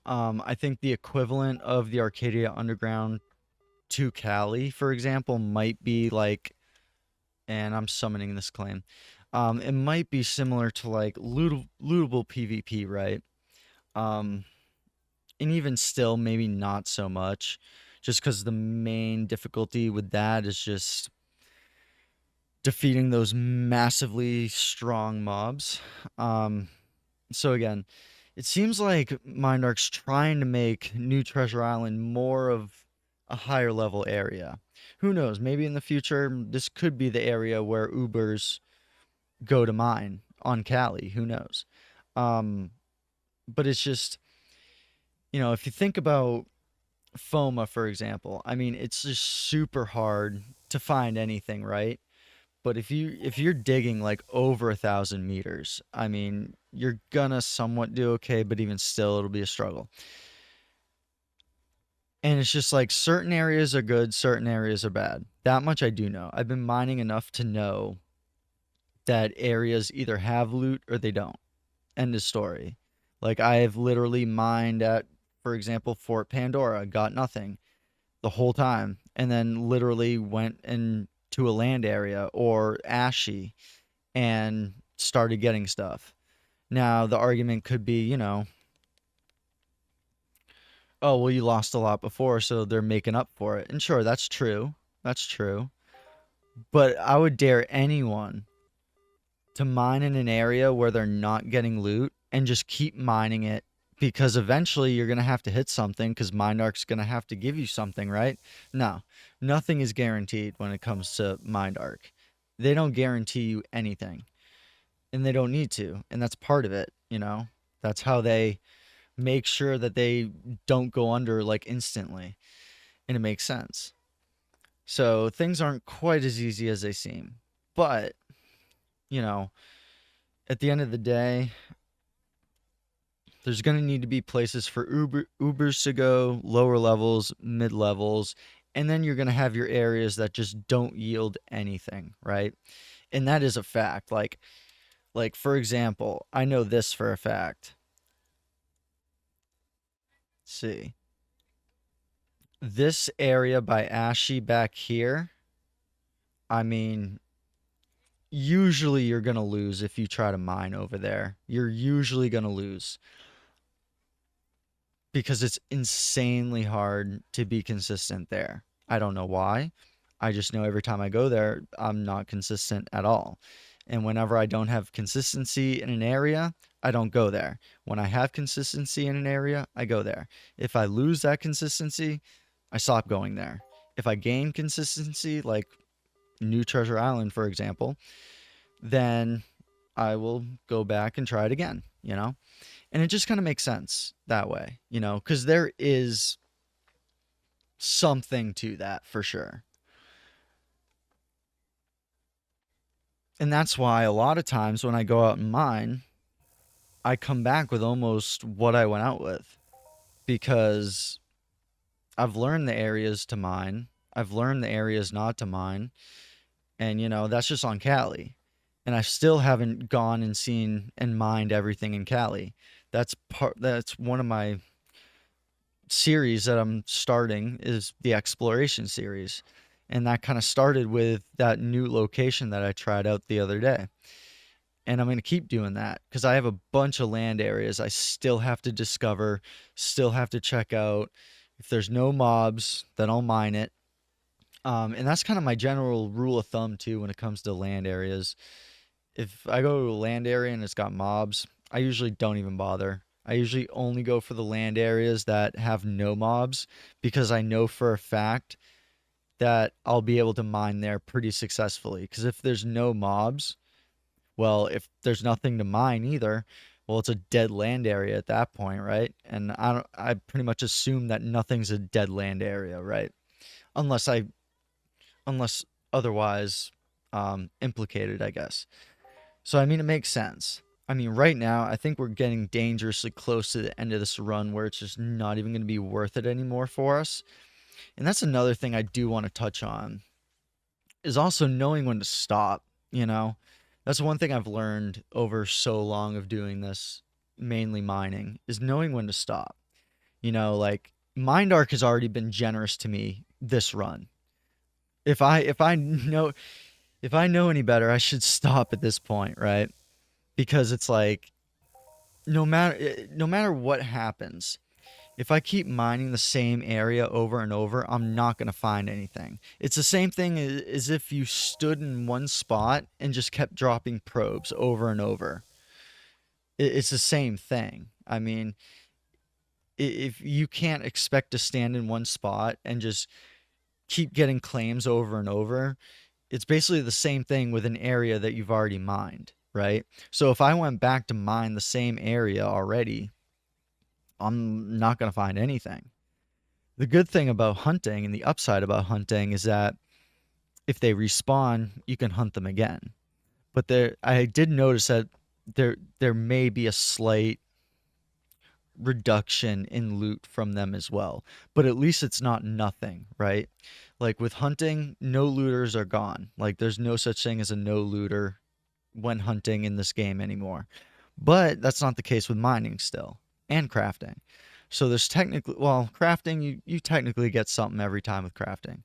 I think the equivalent of the Arcadia Underground to Cali, for example, might be like, and I'm summoning this claim. It might be similar to like lootable PvP, right? Um, and even still, maybe not so much, just because the main difficulty with that is just defeating those massively strong mobs. Um, so again, it seems like Mindark's trying to make New Treasure Island more of a higher level area. Who knows? Maybe in the future, this could be the area where Ubers go to mine on Cali. Who knows? Um, but it's just, if you think about FOMA, for example, I mean, it's just super hard to find anything, right? But if you're digging like over 1,000 meters, I mean, you're gonna somewhat do okay, but even still, it'll be a struggle. And it's just like certain areas are good, certain areas are bad. That much I do know. I've been mining enough to know that areas either have loot or they don't. End of story. Like, I have literally mined at, for example, Fort Pandora, got nothing the whole time, and then literally went into a land area or Ashy and started getting stuff. Now, the argument could be, oh, well, you lost a lot before, so they're making up for it. And sure, that's true. That's true. But I would dare anyone to mine in an area where they're not getting loot and just keep mining it, because eventually you're going to have to hit something because Mindark's going to have to give you something, right? No, nothing is guaranteed when it comes to Mindark. They don't guarantee you anything, and they don't need to. And that's part of it, you know? That's how they make sure that they don't go under like instantly. And it makes sense. So things aren't quite as easy as they seem. But, you know, at the end of the day, there's going to need to be places for Ubers to go, lower levels, mid levels, and then you're going to have your areas that just don't yield anything, right? And that is a fact. Like for example, I know this for a fact. Let's see. This area by Ashy back here, I mean, usually you're going to lose if you try to mine over there. You're usually going to lose because it's insanely hard to be consistent there. I don't know why. I just know every time I go there, I'm not consistent at all. And whenever I don't have consistency in an area, I don't go there. When I have consistency in an area, I go there. If I lose that consistency, I stop going there. If I gain consistency, like New Treasure Island, for example, then I will go back and try it again, you know? And it just kind of makes sense that way, you know, because there is something to that for sure. And that's why a lot of times when I go out and mine, I come back with almost what I went out with, because I've learned the areas to mine, I've learned the areas not to mine, and you know, that's just on Cali. And I still haven't gone and seen and mined everything in Cali. That's one of my series that I'm starting, is the exploration series. And that kind of started with that new location that I tried out the other day. And I'm going to keep doing that because I have a bunch of land areas I still have to discover, still have to check out. If there's no mobs, then I'll mine it. And that's kind of my general rule of thumb too when it comes to land areas. If I go to a land area and it's got mobs, I usually don't even bother. I usually only go for the land areas that have no mobs, because I know for a fact that I'll be able to mine there pretty successfully. Because if there's no mobs, well, if there's nothing to mine either, well, it's a dead land area at that point, right? And I pretty much assume that nothing's a dead land area, right? Unless I, unless otherwise implicated, I guess. So, I mean, it makes sense. I mean, right now, I think we're getting dangerously close to the end of this run where it's just not even going to be worth it anymore for us. And that's another thing I do want to touch on, is also knowing when to stop, you know? That's one thing I've learned over so long of doing this, mainly mining, is knowing when to stop. You know, like Mind Arc has already been generous to me this run. If I know any better, I should stop at this point, right? Because it's like no matter what happens, if I keep mining the same area over and over, I'm not going to find anything. It's the same thing as if you stood in one spot and just kept dropping probes over and over. It's the same thing. I mean, if you can't expect to stand in one spot and just keep getting claims over and over, it's basically the same thing with an area that you've already mined, right? So if I went back to mine the same area already, I'm not going to find anything. The good thing about hunting and the upside about hunting is that if they respawn, you can hunt them again. But I did notice that there may be a slight reduction in loot from them as well. But at least it's not nothing, right? Like with hunting, no looters are gone. Like there's no such thing as a no looter when hunting in this game anymore. But that's not the case with mining still, and crafting. So there's technically, well, crafting, you technically get something every time with crafting.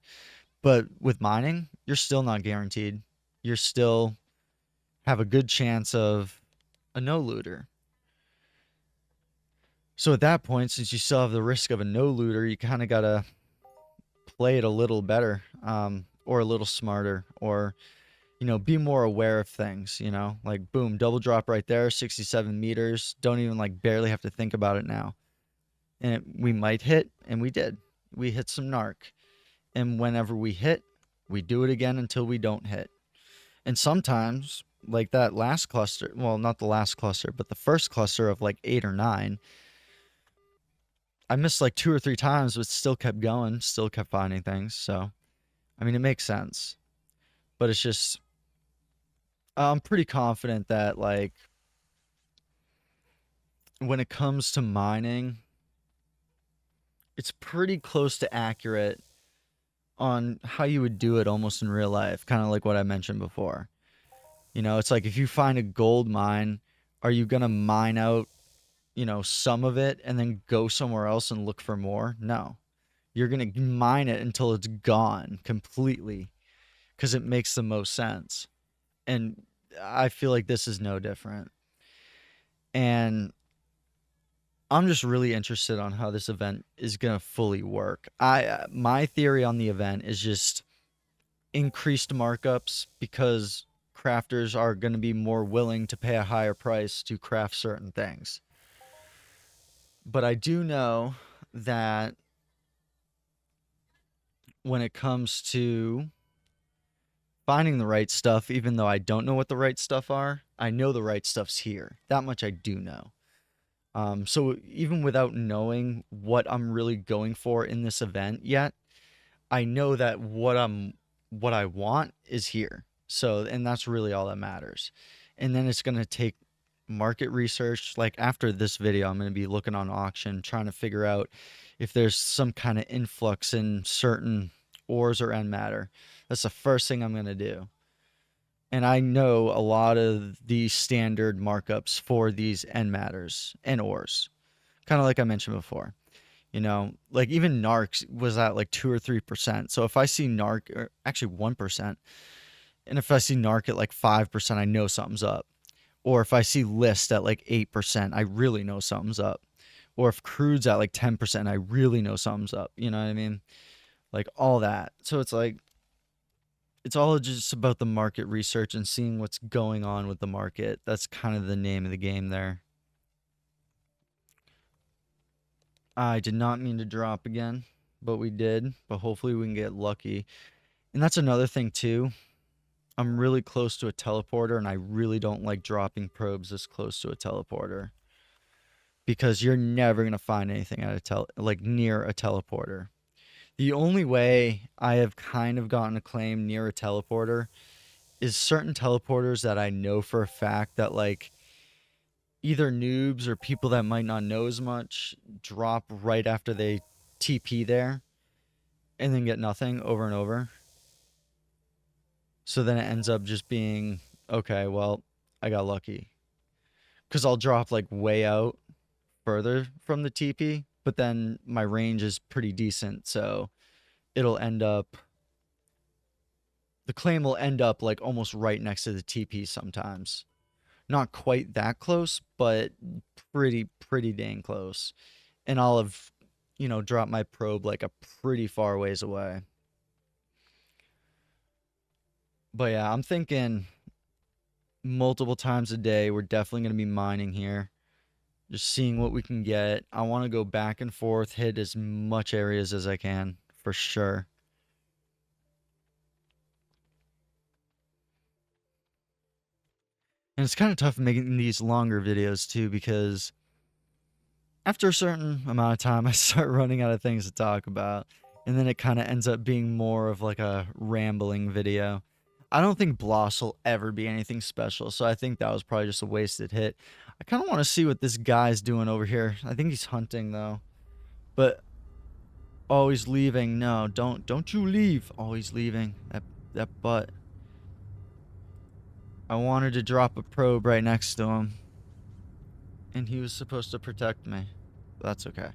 But with mining, you're still not guaranteed. You're still have a good chance of a no looter. So at that point, since you still have the risk of a no looter, you kind of gotta play it a little better, or a little smarter, or be more aware of things. Like boom, double drop right there, 67 meters. Don't even like barely have to think about it now, and we might hit, and we did. We hit some narc, and whenever we hit, we do it again until we don't hit. And sometimes, like that last cluster, well, not the last cluster, but the first cluster of like 8 or 9, I missed like 2 or 3 times, but still kept going, still kept finding things. So, I mean, it makes sense. But it's just, I'm pretty confident that, like, when it comes to mining, it's pretty close to accurate on how you would do it almost in real life, kind of like what I mentioned before. It's like if you find a gold mine, are you going to mine out, some of it and then go somewhere else and look for more? No. You're going to mine it until it's gone completely because it makes the most sense. And I feel like this is no different. And I'm just really interested on how this event is going to fully work. My theory on the event is just increased markups because crafters are going to be more willing to pay a higher price to craft certain things. But I do know that when it comes to finding the right stuff, even though I don't know what the right stuff are, I know the right stuff's here. That much I do know. So even without knowing what I'm really going for in this event yet, I know that what I want is here. So, and that's really all that matters. And then it's going to take market research. Like after this video, I'm going to be looking on auction, trying to figure out if there's some kind of influx in certain ores or end matter. That's the first thing I'm going to do. And I know a lot of the standard markups for these end matters and ores, kind of like I mentioned before. Like even narc was at like 2 or 3%. So if I see narc, or actually 1%, and if I see narc at like 5%, I know something's up. Or if I see list at like 8%, I really know something's up. Or if crude's at like 10%, I really know something's up. You know what I mean? Like all that. So it's like, it's all just about the market research and seeing what's going on with the market. That's kind of the name of the game there. I did not mean to drop again, but we did. But hopefully we can get lucky. And that's another thing too. I'm really close to a teleporter, and I really don't like dropping probes this close to a teleporter because you're never gonna find anything at like near a teleporter. The only way I have kind of gotten a claim near a teleporter is certain teleporters that I know for a fact that like either noobs or people that might not know as much drop right after they TP there and then get nothing over and over. So then it ends up just being, okay, well, I got lucky. Because I'll drop like way out further from the TP, but then my range is pretty decent. So it'll end up, the claim will end up like almost right next to the TP sometimes. Not quite that close, but pretty dang close. And I'll have, dropped my probe like a pretty far ways away. But yeah, I'm thinking multiple times a day, we're definitely going to be mining here. Just seeing what we can get. I want to go back and forth, hit as much areas as I can, for sure. And it's kind of tough making these longer videos too, because after a certain amount of time, I start running out of things to talk about. And then it kind of ends up being more of like a rambling video. I don't think Bloss will ever be anything special, so I think that was probably just a wasted hit. I kind of want to see what this guy's doing over here. I think he's hunting though. But oh, he's leaving. No, don't you leave. Oh, he's leaving. That butt. I wanted to drop a probe right next to him. And he was supposed to protect me. But that's okay.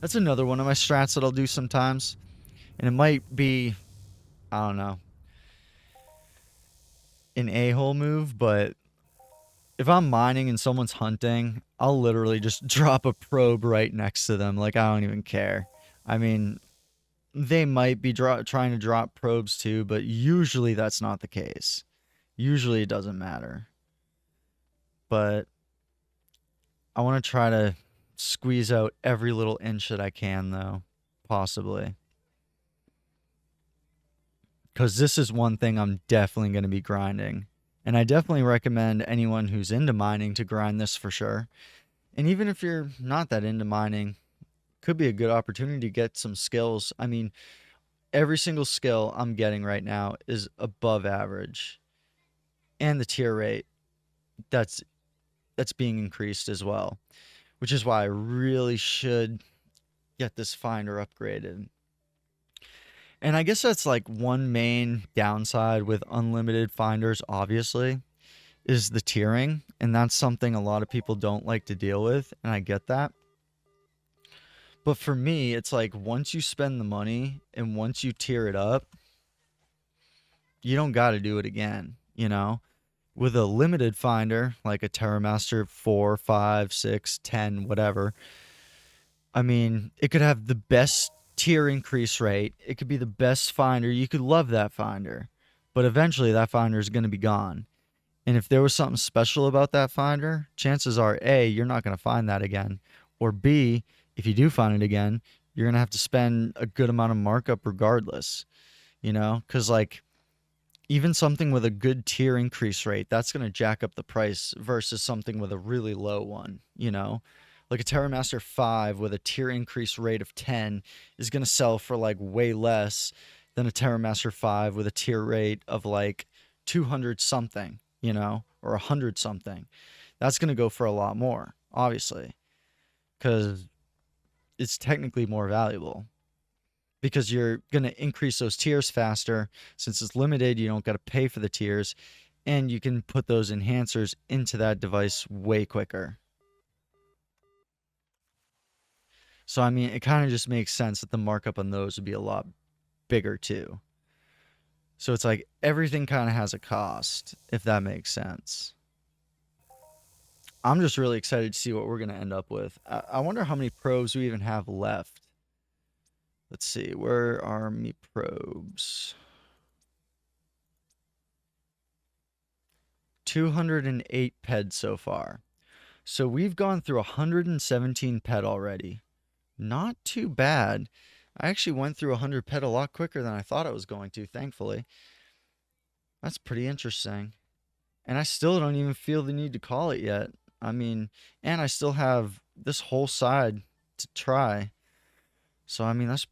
That's another one of my strats that I'll do sometimes. And it might be, I don't know, an a-hole move, but if I'm mining and someone's hunting, I'll literally just drop a probe right next to them. Like, I don't even care. I mean, they might be trying to drop probes too, but usually that's not the case. Usually it doesn't matter. But I want to try to squeeze out every little inch that I can, though, possibly. Because this is one thing I'm definitely going to be grinding. And I definitely recommend anyone who's into mining to grind this for sure. And even if you're not that into mining, could be a good opportunity to get some skills. I mean, every single skill I'm getting right now is above average. And the tier rate that's that's being increased as well, which is why I really should get this finder upgraded. And I guess that's like one main downside with unlimited finders, obviously, is the tiering. And that's something a lot of people don't like to deal with. And I get that. But for me, it's like once you spend the money and once you tier it up, you don't got to do it again, you know? With a limited finder, like a TerraMaster 4, 5, 6, 10, whatever, I mean, it could have the best tier increase rate. It could be the best finder. You could love that finder. But eventually that finder is going to be gone. And if there was something special about that finder, chances are A, you're not going to find that again. Or B, if you do find it again, you're going to have to spend a good amount of markup regardless, you know? Because, like, even something with a good tier increase rate, that's going to jack up the price versus something with a really low one, you know? Like a TerraMaster 5 with a tier increase rate of 10 is going to sell for like way less than a TerraMaster 5 with a tier rate of like 200 something, you know, or 100 something. That's going to go for a lot more, obviously, because it's technically more valuable because you're going to increase those tiers faster. Since it's limited, you don't got to pay for the tiers, and you can put those enhancers into that device way quicker. So, I mean, it kind of just makes sense that the markup on those would be a lot bigger too. So it's like everything kind of has a cost, if that makes sense. I'm just really excited to see what we're going to end up with. I wonder how many probes we even have left. Let's see, where are me probes? 208 ped so far. So we've gone through 117 ped already. Not too bad. I actually went through 100 ped a lot quicker than I thought I was going to, thankfully. That's pretty interesting. And I still don't even feel the need to call it yet. I mean, and I still have this whole side to try. So, I mean, that's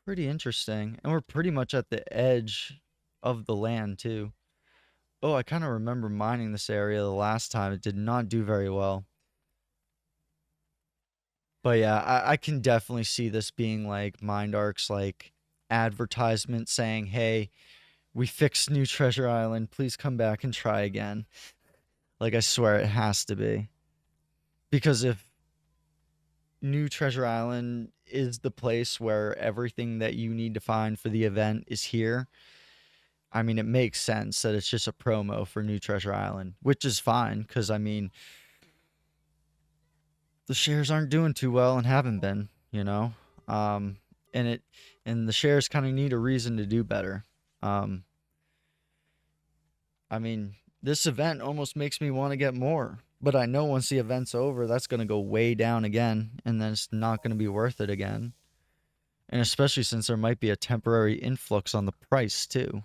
pretty interesting. And we're pretty much at the edge of the land, too. Oh, I kind of remember mining this area the last time. It did not do very well. But yeah, I can definitely see this being like Mindark's like advertisement saying, "Hey, we fixed New Treasure Island. Please come back and try again." Like I swear it has to be. Because if New Treasure Island is the place where everything that you need to find for the event is here, I mean, it makes sense that it's just a promo for New Treasure Island, which is fine because, I mean, the shares aren't doing too well and haven't been, you know? Um, and it and the shares kind of need a reason to do better. Um, I mean, this event almost makes me want to get more, but I know once the event's over, that's going to go way down again, and then it's not going to be worth it again. And especially since there might be a temporary influx on the price too.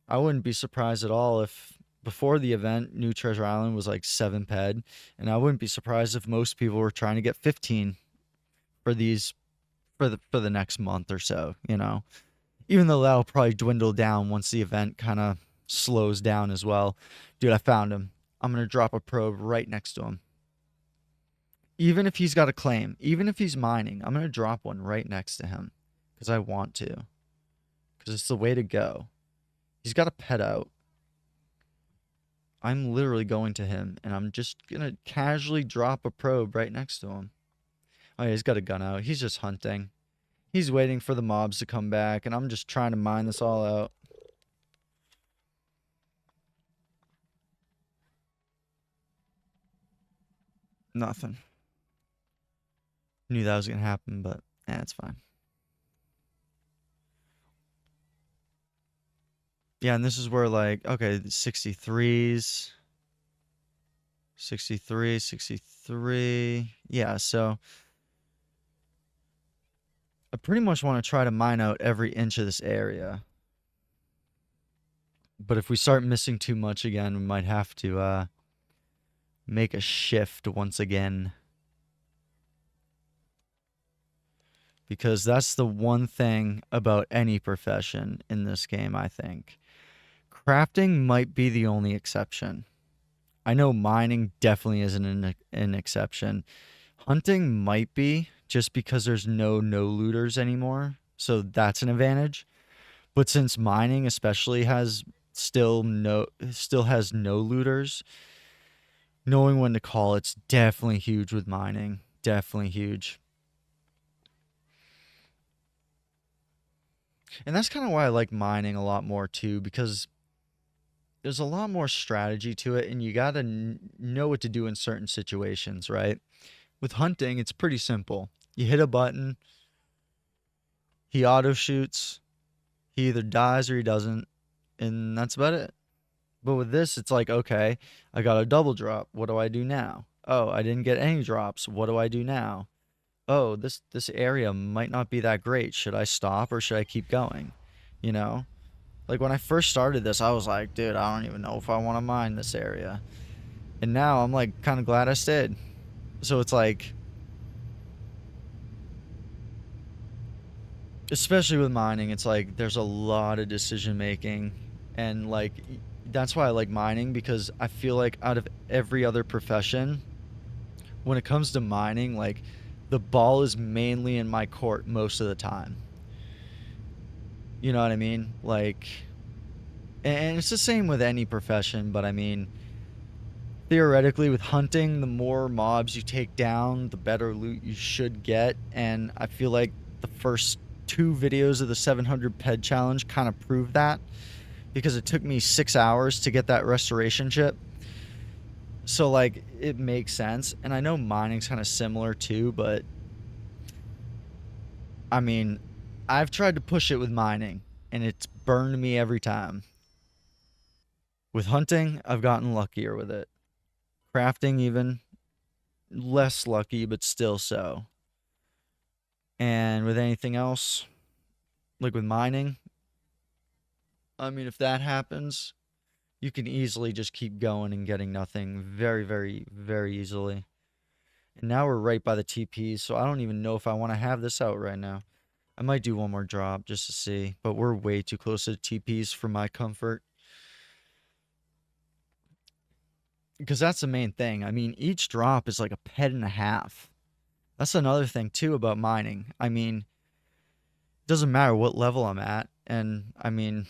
I wouldn't be surprised at all if before the event, New Treasure Island was like 7 ped, and I wouldn't be surprised if most people were trying to get 15 for these for the next month or so, you know. Even though that'll probably dwindle down once the event kind of slows down as well. Dude, I found him. I'm going to drop a probe right next to him. Even if he's got a claim, even if he's mining, I'm going to drop one right next to him because I want to. Because it's the way to go. He's got a pet out. I'm literally going to him, and I'm just going to casually drop a probe right next to him. Oh, yeah, he's got a gun out. He's just hunting. He's waiting for the mobs to come back, and I'm just trying to mine this all out. Nothing. Knew that was gonna happen, but it's fine. Yeah, and this is where like, okay, the 63s, 63, 63. Yeah, so I pretty much want to try to mine out every inch of this area. But if we start missing too much again, we might have to make a shift once again. Because that's the one thing about any profession in this game, I think. Crafting might be the only exception. I know mining definitely isn't an exception. Hunting might be just because there's no looters anymore. So that's an advantage. But since mining especially has still has no looters, knowing when to call it's definitely huge with mining. Definitely huge. And that's kind of why I like mining a lot more too, because there's a lot more strategy to it and you got to know what to do in certain situations, right? With hunting, it's pretty simple. You hit a button, he auto shoots, he either dies or he doesn't, and that's about it. But with this, it's like, okay, I got a double drop. What do I do now? Oh, I didn't get any drops. What do I do now? Oh, this area might not be that great. Should I stop or should I keep going? You know? Like when I first started this, I was like, dude, I don't even know if I want to mine this area. And now I'm like kind of glad I stayed. So it's like, especially with mining, it's like there's a lot of decision making. And like, that's why I like mining because I feel like out of every other profession, when it comes to mining, like the ball is mainly in my court most of the time. You know what I mean? Like, and it's the same with any profession, but I mean, theoretically, with hunting, the more mobs you take down, the better loot you should get. And I feel like the first two videos of the 700 ped challenge kind of proved that because it took me 6 hours to get that restoration chip. So, like, it makes sense. And I know mining's kind of similar too, but I mean, I've tried to push it with mining and it's burned me every time. With hunting, I've gotten luckier with it. Crafting, even less lucky, but still so. And with anything else, like with mining, I mean, if that happens, you can easily just keep going and getting nothing very, very, very easily. And now we're right by the TPs, so I don't even know if I want to have this out right now. I might do one more drop just to see, but we're way too close to the TPs for my comfort. Because that's the main thing. I mean, each drop is like a ped and a half. That's another thing too about mining. I mean, it doesn't matter what level I'm at. And I mean,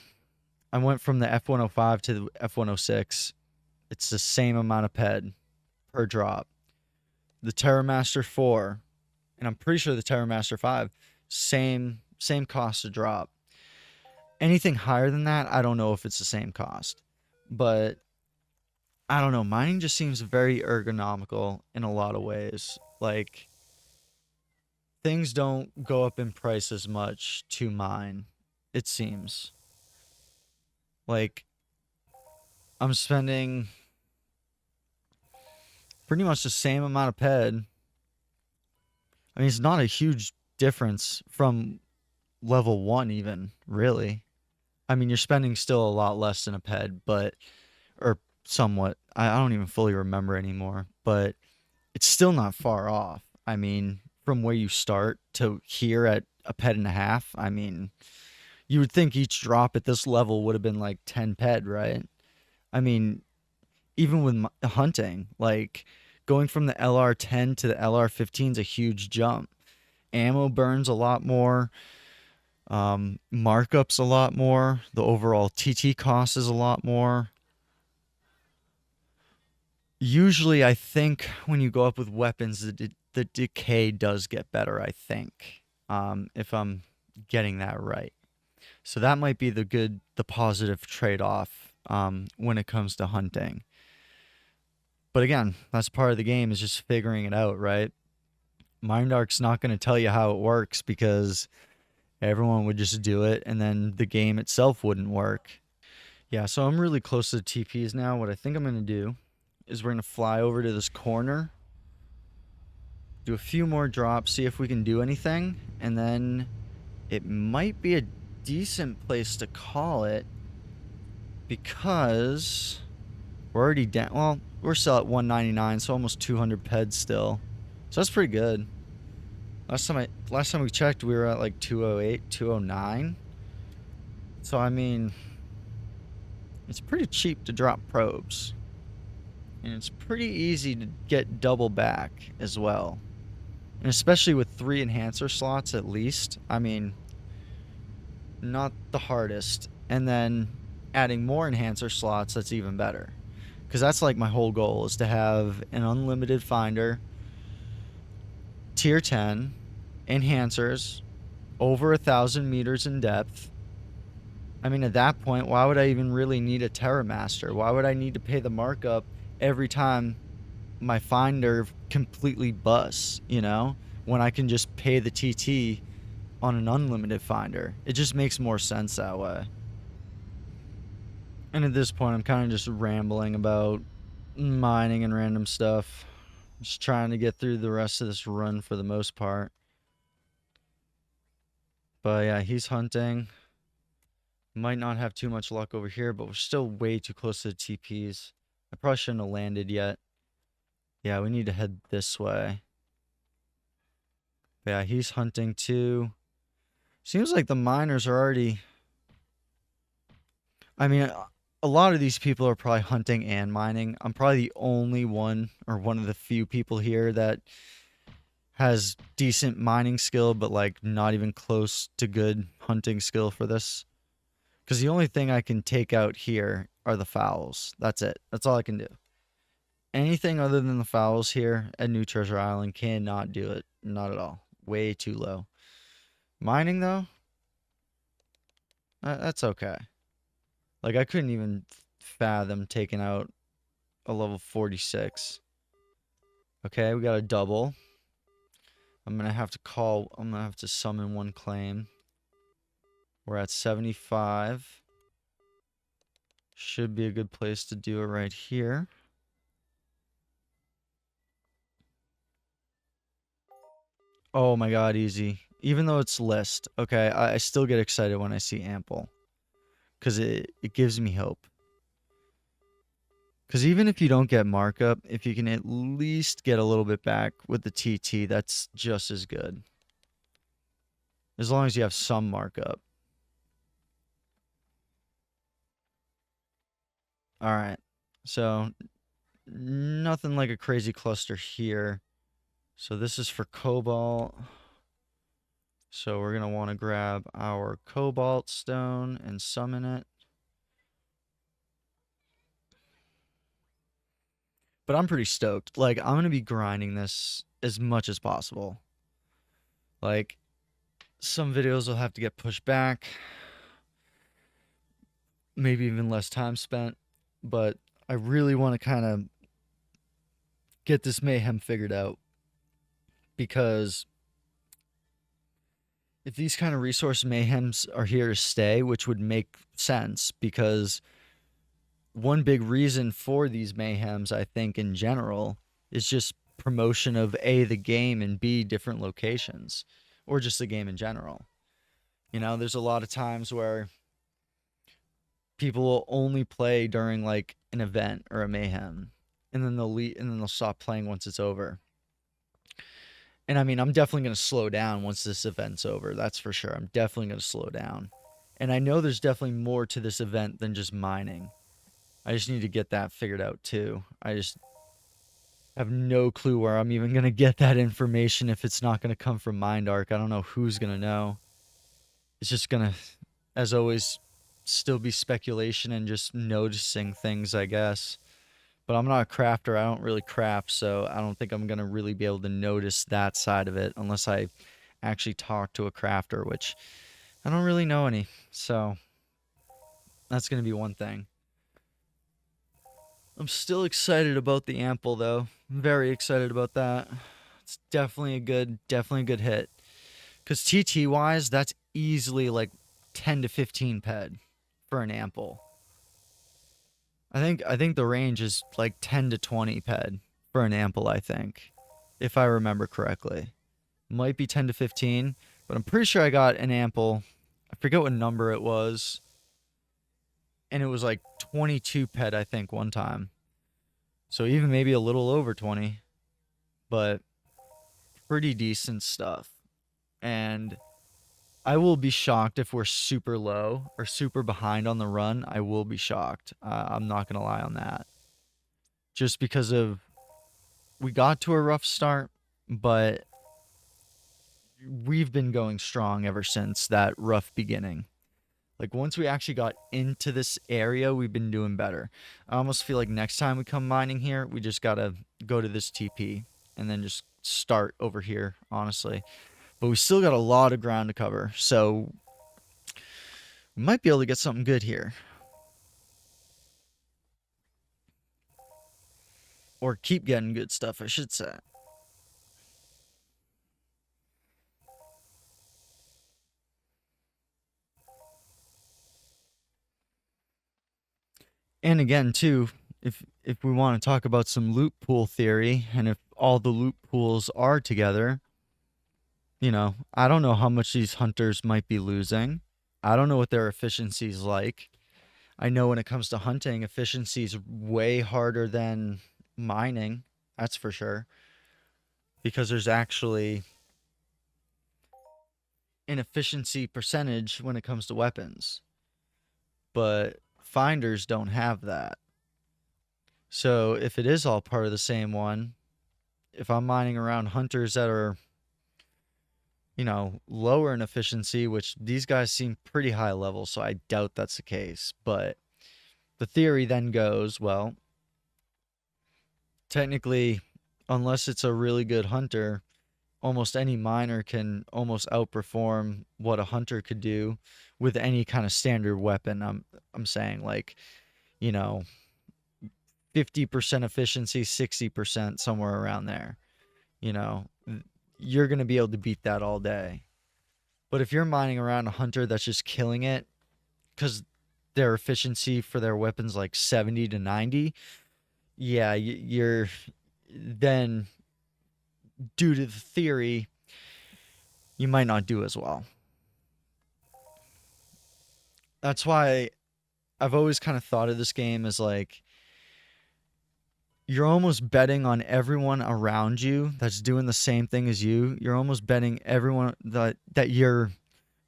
I went from the F105 to the F106. It's the same amount of ped per drop. The Terramaster 4, and I'm pretty sure the Terramaster 5, same cost to drop. Anything higher than that, I don't know if it's the same cost. But I don't know, mining just seems very ergonomical in a lot of ways. Like things don't go up in price as much to mine, it seems. Like I'm spending pretty much the same amount of ped. I mean, it's not a huge difference from level 1 even, really. I mean, you're spending still a lot less than a ped, but or somewhat. I don't even fully remember anymore, but it's still not far off. I mean, from where you start to here at a ped and a half, I mean, you would think each drop at this level would have been like 10 ped, right? I mean, even with hunting, like going from the LR10 to the LR15 is a huge jump. Ammo burns a lot more. Markups a lot more. The overall TT cost is a lot more. Usually, I think when you go up with weapons, the decay does get better, I think, if I'm getting that right. So that might be the positive trade-off when it comes to hunting. But again, that's part of the game, is just figuring it out, right? Mindark's not going to tell you how it works because everyone would just do it and then the game itself wouldn't work. Yeah, so I'm really close to the TPs now. What I think I'm going to do is we're going to fly over to this corner, do a few more drops, see if we can do anything, and then it might be a decent place to call it because we're already down. Well, we're still at 199, so almost 200 peds still. So that's pretty good. Last time we checked, we were at like 208, 209. So I mean, it's pretty cheap to drop probes. And it's pretty easy to get double back as well. And especially with 3 enhancer slots at least. I mean, not the hardest. And then adding more enhancer slots, that's even better. Because that's like my whole goal, is to have an unlimited finder, tier 10, enhancers, over 1,000 meters in depth. I mean, at that point, why would I even really need a Terramaster? Why would I need to pay the markup every time my finder completely busts, you know? When I can just pay the TT on an unlimited finder. It just makes more sense that way. And at this point, I'm kind of just rambling about mining and random stuff. Just trying to get through the rest of this run for the most part. But yeah, he's hunting. Might not have too much luck over here, but we're still way too close to the TPs. I probably shouldn't have landed yet. Yeah, we need to head this way. But yeah, he's hunting too. Seems like the miners are already... I mean, a lot of these people are probably hunting and mining. I'm probably the only one, or one of the few people here that has decent mining skill, but like not even close to good hunting skill for this. Because the only thing I can take out here are the fowls. That's it. That's all I can do. Anything other than the fowls here at New Treasure Island cannot do it. Not at all. Way too low. Mining, though, that's okay. Like, I couldn't even fathom taking out a level 46. Okay, we got a double. I'm going to have to summon one claim. We're at 75. Should be a good place to do it right here. Oh my god, easy. Even though it's list, okay, I still get excited when I see ample. Because it gives me hope. Because even if you don't get markup, if you can at least get a little bit back with the TT, that's just as good. As long as you have some markup. Alright. So, nothing like a crazy cluster here. So this is for cobalt. So we're going to want to grab our cobalt stone and summon it. But I'm pretty stoked. Like, I'm going to be grinding this as much as possible. Like, some videos will have to get pushed back. Maybe even less time spent. But I really want to kind of get this mayhem figured out. Because if these kind of resource mayhems are here to stay, which would make sense, because one big reason for these mayhems, I think, in general, is just promotion of A, the game, and B, different locations, or just the game in general. You know, there's a lot of times where people will only play during like an event or a mayhem, and then they'll stop playing once it's over. And I mean, I'm definitely going to slow down once this event's over. That's for sure. I'm definitely going to slow down. And I know there's definitely more to this event than just mining. I just need to get that figured out too. I just have no clue where I'm even going to get that information if it's not going to come from Mindark. I don't know who's going to know. It's just going to, as always, still be speculation and just noticing things, I guess. But I'm not a crafter. I don't really craft, so I don't think I'm going to really be able to notice that side of it unless I actually talk to a crafter, which I don't really know any. So that's going to be one thing. I'm still excited about the ample though. I'm very excited about that. It's definitely a good hit. Cause TT wise, that's easily like 10 to 15 ped for an ample. I think the range is like 10 to 20 ped for an ample, I think. If I remember correctly. Might be 10 to 15, but I'm pretty sure I got an ample. I forget what number it was. And it was like 22 ped, I think, one time. So even maybe a little over 20, but pretty decent stuff. And I will be shocked if we're super low or super behind on the run. I will be shocked. I'm not going to lie on that. Just because of we got to a rough start, but we've been going strong ever since that rough beginning. Like once we actually got into this area, we've been doing better. I almost feel like next time we come mining here, we just gotta go to this TP and then just start over here, honestly. But we still got a lot of ground to cover, so we might be able to get something good here. Or keep getting good stuff, I should say. And again, too, if we want to talk about some loot pool theory, and if all the loot pools are together, I don't know how much these hunters might be losing. I don't know what their efficiency is like. I know when it comes to hunting, efficiency is way harder than mining. That's for sure. Because there's actually an efficiency percentage when it comes to weapons. But finders don't have that. So if it is all part of the same one, if I'm mining around hunters that are, lower in efficiency, which these guys seem pretty high level, so I doubt that's the case. But the theory then goes, well, technically, unless it's a really good hunter, almost any miner can almost outperform what a hunter could do with any kind of standard weapon. I'm saying like, you know, 50% efficiency, 60%, somewhere around there. You know, you're going to be able to beat that all day. But if you're mining around a hunter that's just killing it cuz their efficiency for their weapons like 70 to 90, yeah, you're then due to the theory, you might not do as well. That's why I've always kind of thought of this game as like you're almost betting on everyone around you that's doing the same thing as you. You're almost betting everyone that you're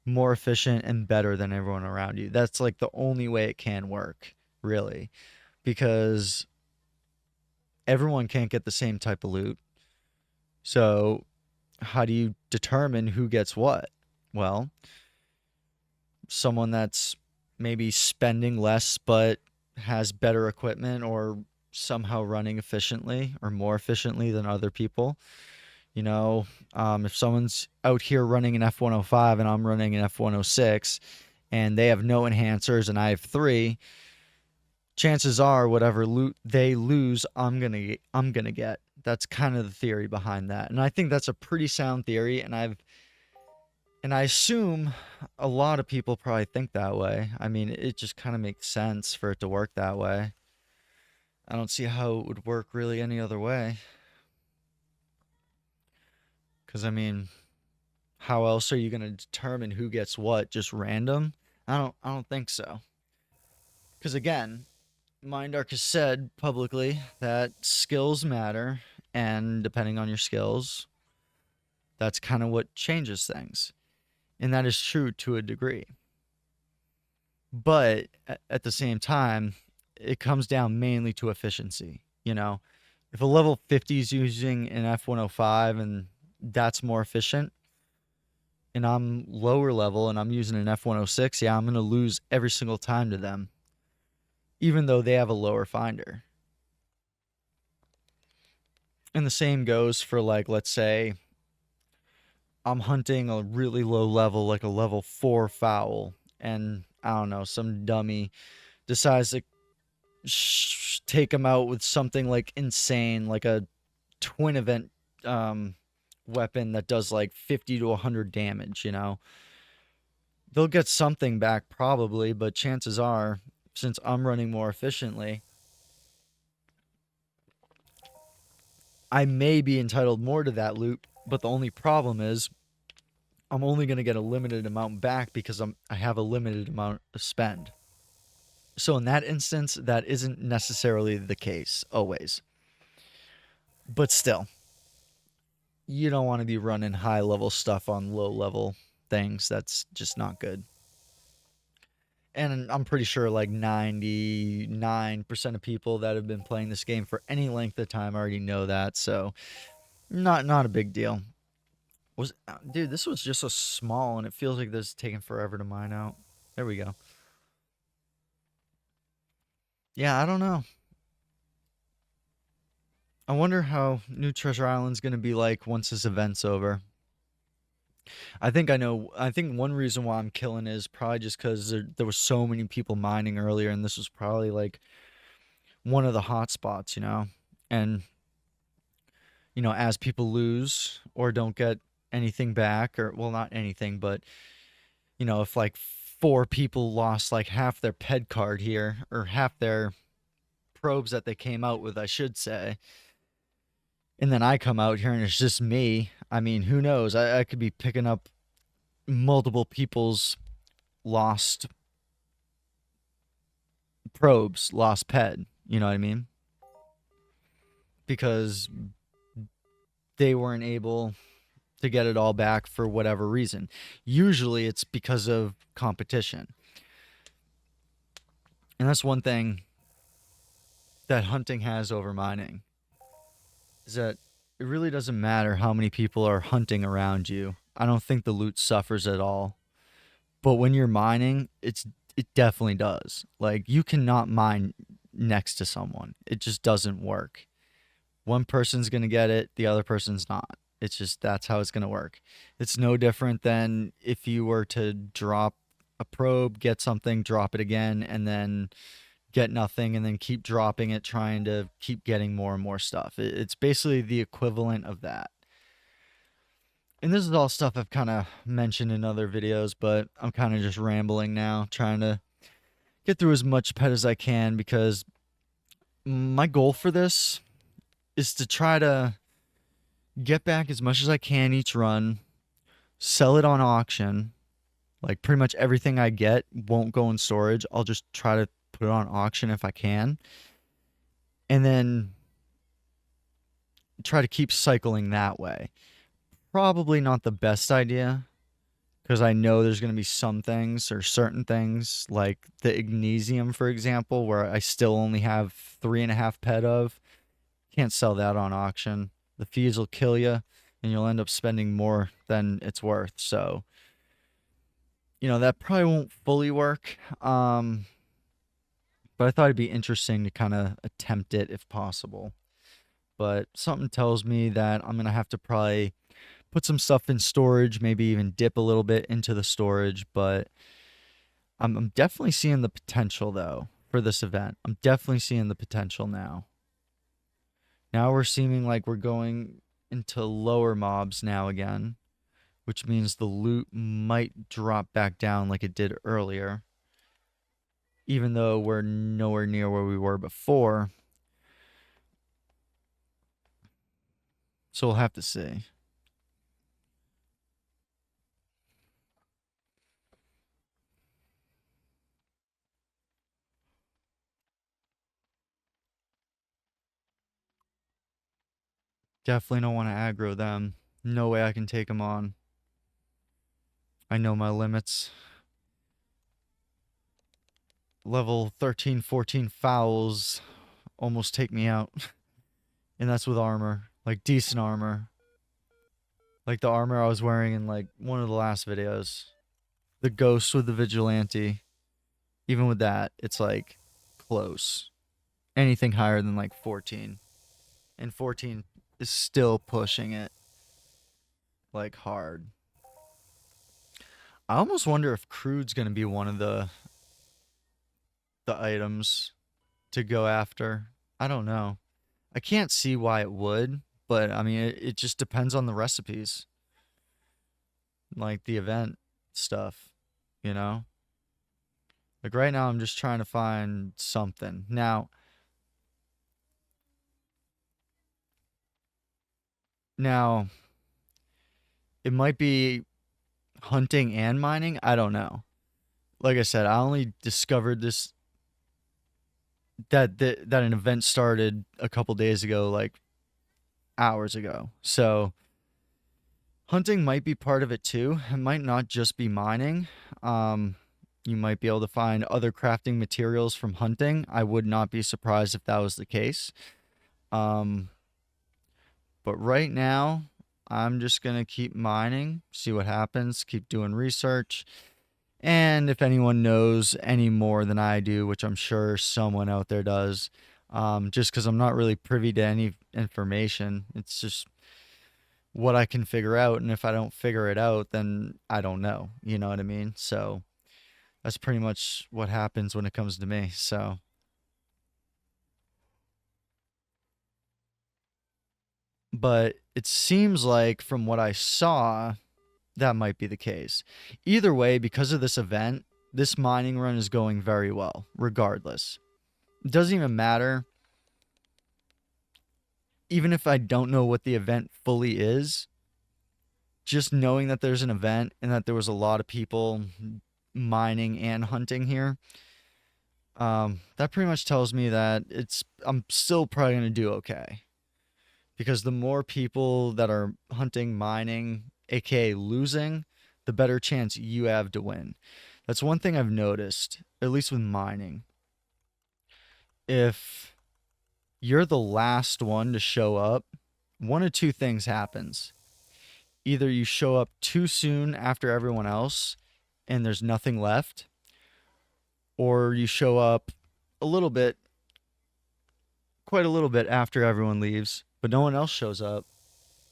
more efficient and better than everyone around you. That's like the only way it can work, really, because everyone can't get the same type of loot. So, how do you determine who gets what? Well, someone that's maybe spending less but has better equipment or somehow running efficiently or more efficiently than other people. If someone's out here running an F105 and I'm running an F106 and they have no enhancers and I have three, chances are whatever loot they lose, I'm gonna get. That's kind of the theory behind that. And I think that's a pretty sound theory, and I assume a lot of people probably think that way. I mean, it just kind of makes sense for it to work that way. I don't see how it would work really any other way. Because, I mean, how else are you going to determine who gets what? Just random? I don't think so. Because, again, Mindark has said publicly that skills matter, and depending on your skills, that's kind of what changes things. And that is true to a degree. But at the same time, it comes down mainly to efficiency. If a level 50 is using an F105 and that's more efficient, and I'm lower level and I'm using an F106, yeah, I'm going to lose every single time to them, even though they have a lower finder. And the same goes for, like, let's say I'm hunting a really low level, like a level 4 foul, and I don't know, some dummy decides to take them out with something like insane, like a twin event um, weapon that does like 50 to 100 damage, you know. They'll get something back probably, but chances are, since I'm running more efficiently, I may be entitled more to that loot, but the only problem is I'm only going to get a limited amount back because I have a limited amount to spend. So in that instance, that isn't necessarily the case always. But still, you don't want to be running high level stuff on low level things. That's just not good. And I'm pretty sure like 99% of people that have been playing this game for any length of time already know that. So not a big deal. Dude, this was just so small and it feels like this is taking forever to mine out. There we go. Yeah, I don't know. I wonder how New Treasure Island's going to be like once this event's over. I think I know. I think one reason why I'm killing is probably just because there was so many people mining earlier, and this was probably like one of the hot spots, you know? And, as people lose or don't get anything back, or, well, not anything, but, if like four people lost like half their ped card here, or half their probes that they came out with, I should say, and then I come out here and it's just me, I mean, who knows? I could be picking up multiple people's lost probes, lost ped. You know what I mean? Because they weren't able to get it all back for whatever reason. Usually it's because of competition. And that's one thing that hunting has over mining, is that it really doesn't matter how many people are hunting around you. I don't think the loot suffers at all. But when you're mining, it definitely does. Like, you cannot mine next to someone. It just doesn't work. One person's going to get it, the other person's not. It's just, that's how it's going to work. It's no different than if you were to drop a probe, get something, drop it again, and then get nothing, and then keep dropping it, trying to keep getting more and more stuff. It's basically the equivalent of that. And this is all stuff I've kind of mentioned in other videos, but I'm kind of just rambling now, trying to get through as much pet as I can, because my goal for this is to try to get back as much as I can each run, sell it on auction. Like, pretty much everything I get won't go in storage. I'll just try to put it on auction if I can. And then try to keep cycling that way. Probably not the best idea, because I know there's going to be some things, or certain things, like the Ignesium, for example, where I still only have 3.5 pet of. Can't sell that on auction. The fees will kill you, and you'll end up spending more than it's worth. So, that probably won't fully work. But I thought it'd be interesting to kind of attempt it if possible. But something tells me that I'm going to have to probably put some stuff in storage, maybe even dip a little bit into the storage. But I'm definitely seeing the potential, though, for this event. I'm definitely seeing the potential now. Now we're seeming like we're going into lower mobs now again, which means the loot might drop back down like it did earlier, even though we're nowhere near where we were before. So we'll have to see. Definitely don't want to aggro them. No way I can take them on. I know my limits. Level 13, 14 fouls almost take me out. And that's with armor. Like, decent armor. Like the armor I was wearing in like one of the last videos. The ghost with the vigilante. Even with that, it's like close. Anything higher than like 14. And 14 is still pushing it like hard. I almost wonder if crude's going to be one of the items to go after. I don't know. I can't see why it would, but I mean, it just depends on the recipes, like the event stuff, you know? Like right now, I'm just trying to find something. Now, it might be hunting and mining. I don't know. Like I said, I only discovered this that an event started a couple days ago, like hours ago. So hunting might be part of it too. It might not just be mining. Um, you might be able to find other crafting materials from hunting. I would not be surprised if that was the case. Um, but right now, I'm just gonna keep mining, see what happens, keep doing research. And if anyone knows any more than I do, which I'm sure someone out there does, just because I'm not really privy to any information, it's just what I can figure out. And if I don't figure it out, then I don't know. You know what I mean? So that's pretty much what happens when it comes to me. So, but it seems like from what I saw, that might be the case. Either way, because of this event, this mining run is going very well, regardless. It doesn't even matter. Even if I don't know what the event fully is, just knowing that there's an event and that there was a lot of people mining and hunting here, that pretty much tells me that I'm still probably gonna do okay. Because the more people that are hunting, mining, aka losing, the better chance you have to win. That's one thing I've noticed, at least with mining. If you're the last one to show up, one of two things happens. Either you show up too soon after everyone else and there's nothing left, or you show up a little bit, quite a little bit after everyone leaves, but no one else shows up,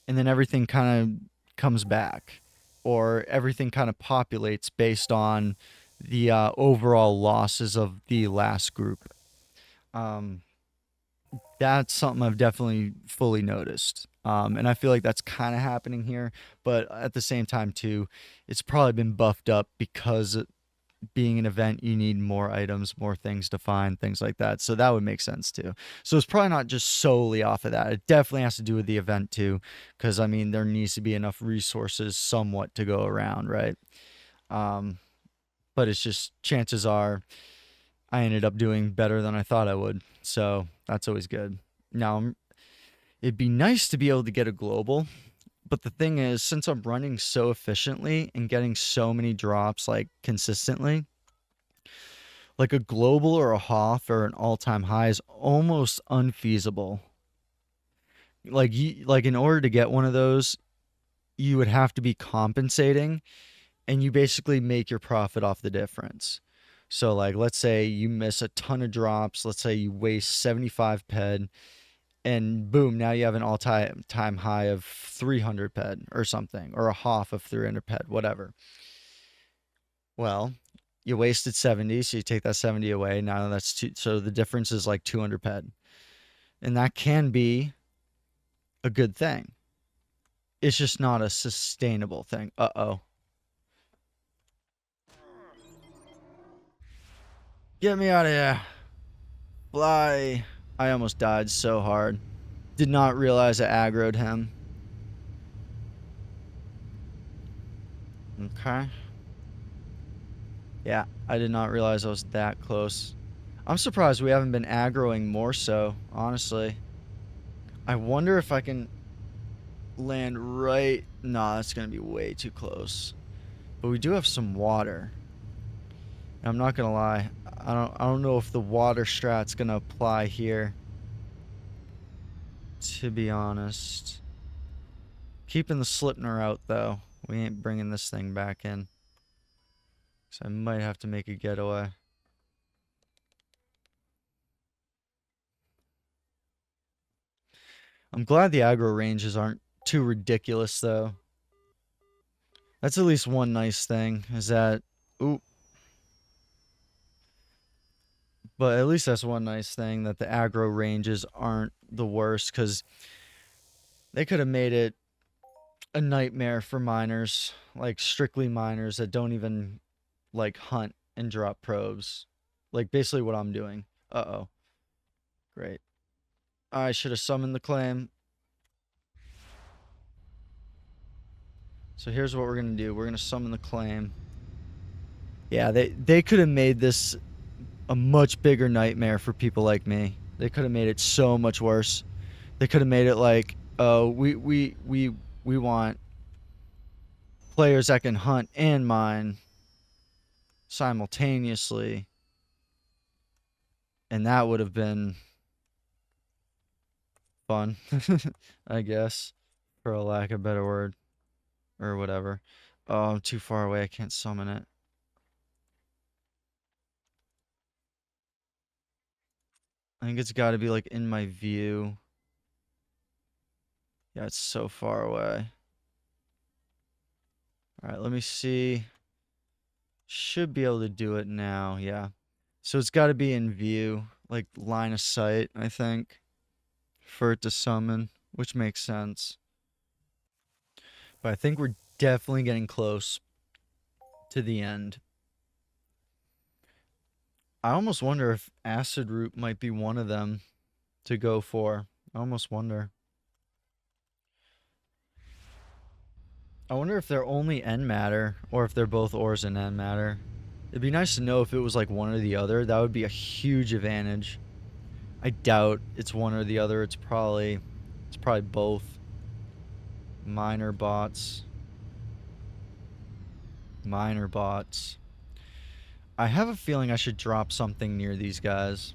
and then everything kind of comes back, or everything kind of populates based on the overall losses of the last group. Um, that's something I've definitely fully noticed. And I feel like that's kind of happening here, but at the same time too, it's probably been buffed up because being an event, you need more items, more things to find, things like that. So that would make sense too. So it's probably not just solely off of that. It definitely has to do with the event too, because I mean there needs to be enough resources somewhat to go around, right? Um, but it's just chances are I ended up doing better than I thought I would. So that's always good. Now, it'd be nice to be able to get a global, but the thing is, since I'm running so efficiently and getting so many drops like consistently, like a global or a Hoth or an all-time high is almost unfeasible. Like in order to get one of those, you would have to be compensating, and you basically make your profit off the difference. So like let's say you miss a ton of drops, let's say you waste 75 ped, and boom, now you have an all-time high of 300 ped or something, or a Hoth of 300 ped, whatever. Well, you wasted 70, so you take that 70 away. Now that's two, so the difference is like 200 ped. And that can be a good thing. It's just not a sustainable thing. Uh-oh. Get me out of here. Fly. I almost died so hard. Did not realize I aggroed him. Okay. Yeah, I did not realize I was that close. I'm surprised we haven't been aggroing more so, honestly. I wonder if I can land right. Nah, that's gonna be way too close. But we do have some water. And I'm not gonna lie. I don't know if the water strat's gonna apply here. To be honest. Keeping the Slipner out though. We ain't bringing this thing back in. So I might have to make a getaway. I'm glad the aggro ranges aren't too ridiculous though. That's at least one nice thing, is that, ooh, But at least that's one nice thing, that the aggro ranges aren't the worst, because they could have made it a nightmare for miners, like strictly miners that don't even like hunt and drop probes. Like basically what I'm doing. Uh-oh. Great. I should have summoned the claim. So here's what we're going to do. We're going to summon the claim. Yeah, they could have made this a much bigger nightmare for people like me. They could have made it so much worse. They could have made it like, oh, we want players that can hunt and mine simultaneously, and that would have been fun, I guess, for a lack of a better word, or whatever. Oh, I'm too far away. I can't summon it. I think it's got to be like in my view. Yeah, it's so far away. All right, let me see. Should be able to do it now. Yeah. So it's got to be in view, like line of sight, I think, for it to summon, which makes sense. But I think we're definitely getting close to the end. I almost wonder if Acid Root might be one of them to go for. I almost wonder. I wonder if they're only N matter or if they're both ores and N matter. It'd be nice to know if it was like one or the other. That would be a huge advantage. I doubt it's one or the other. It's probably both. Minor bots. Minor bots. I have a feeling I should drop something near these guys.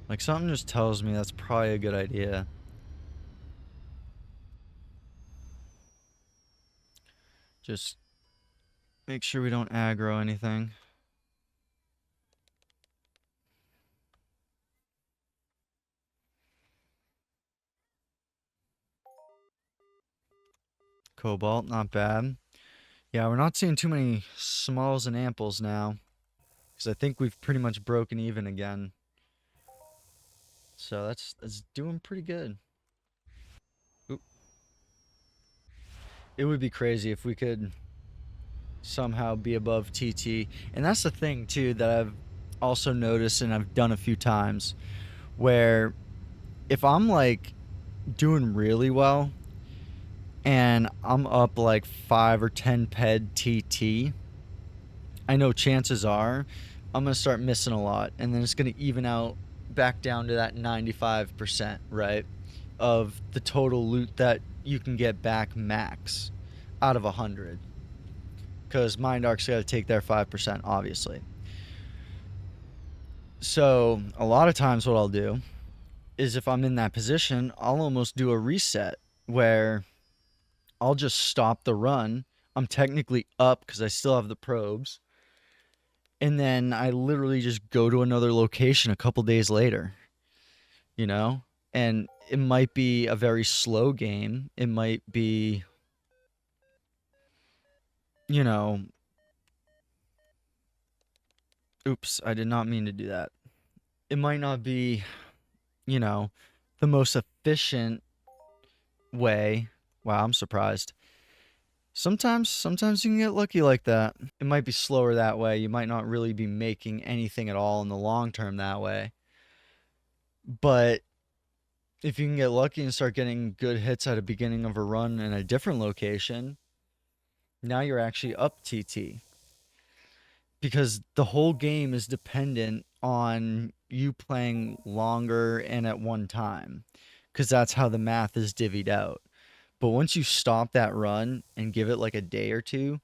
Like something just tells me that's probably a good idea. Just make sure we don't aggro anything. Cobalt, not bad. Yeah, we're not seeing too many smalls and amples now, because I think we've pretty much broken even again. So that's doing pretty good. Oop. It would be crazy if we could somehow be above TT. And that's the thing too that I've also noticed and I've done a few times, where if I'm like doing really well and I'm up like 5 or 10 ped TT, I know chances are I'm going to start missing a lot, and then it's going to even out back down to that 95%, right? Of the total loot that you can get back max out of 100. Because Mind Arc's got to take their 5%, obviously. So a lot of times what I'll do is, if I'm in that position, I'll almost do a reset where I'll just stop the run. I'm technically up because I still have the probes. And then I literally just go to another location a couple days later, you know? And it might be a very slow game. It might be, you know, oops, I did not mean to do that. It might not be, you know, the most efficient way. Wow, I'm surprised. Sometimes you can get lucky like that. It might be slower that way. You might not really be making anything at all in the long term that way. But if you can get lucky and start getting good hits at the beginning of a run in a different location, now you're actually up TT. Because the whole game is dependent on you playing longer and at one time. Because that's how the math is divvied out. But once you stop that run and give it like a day or two,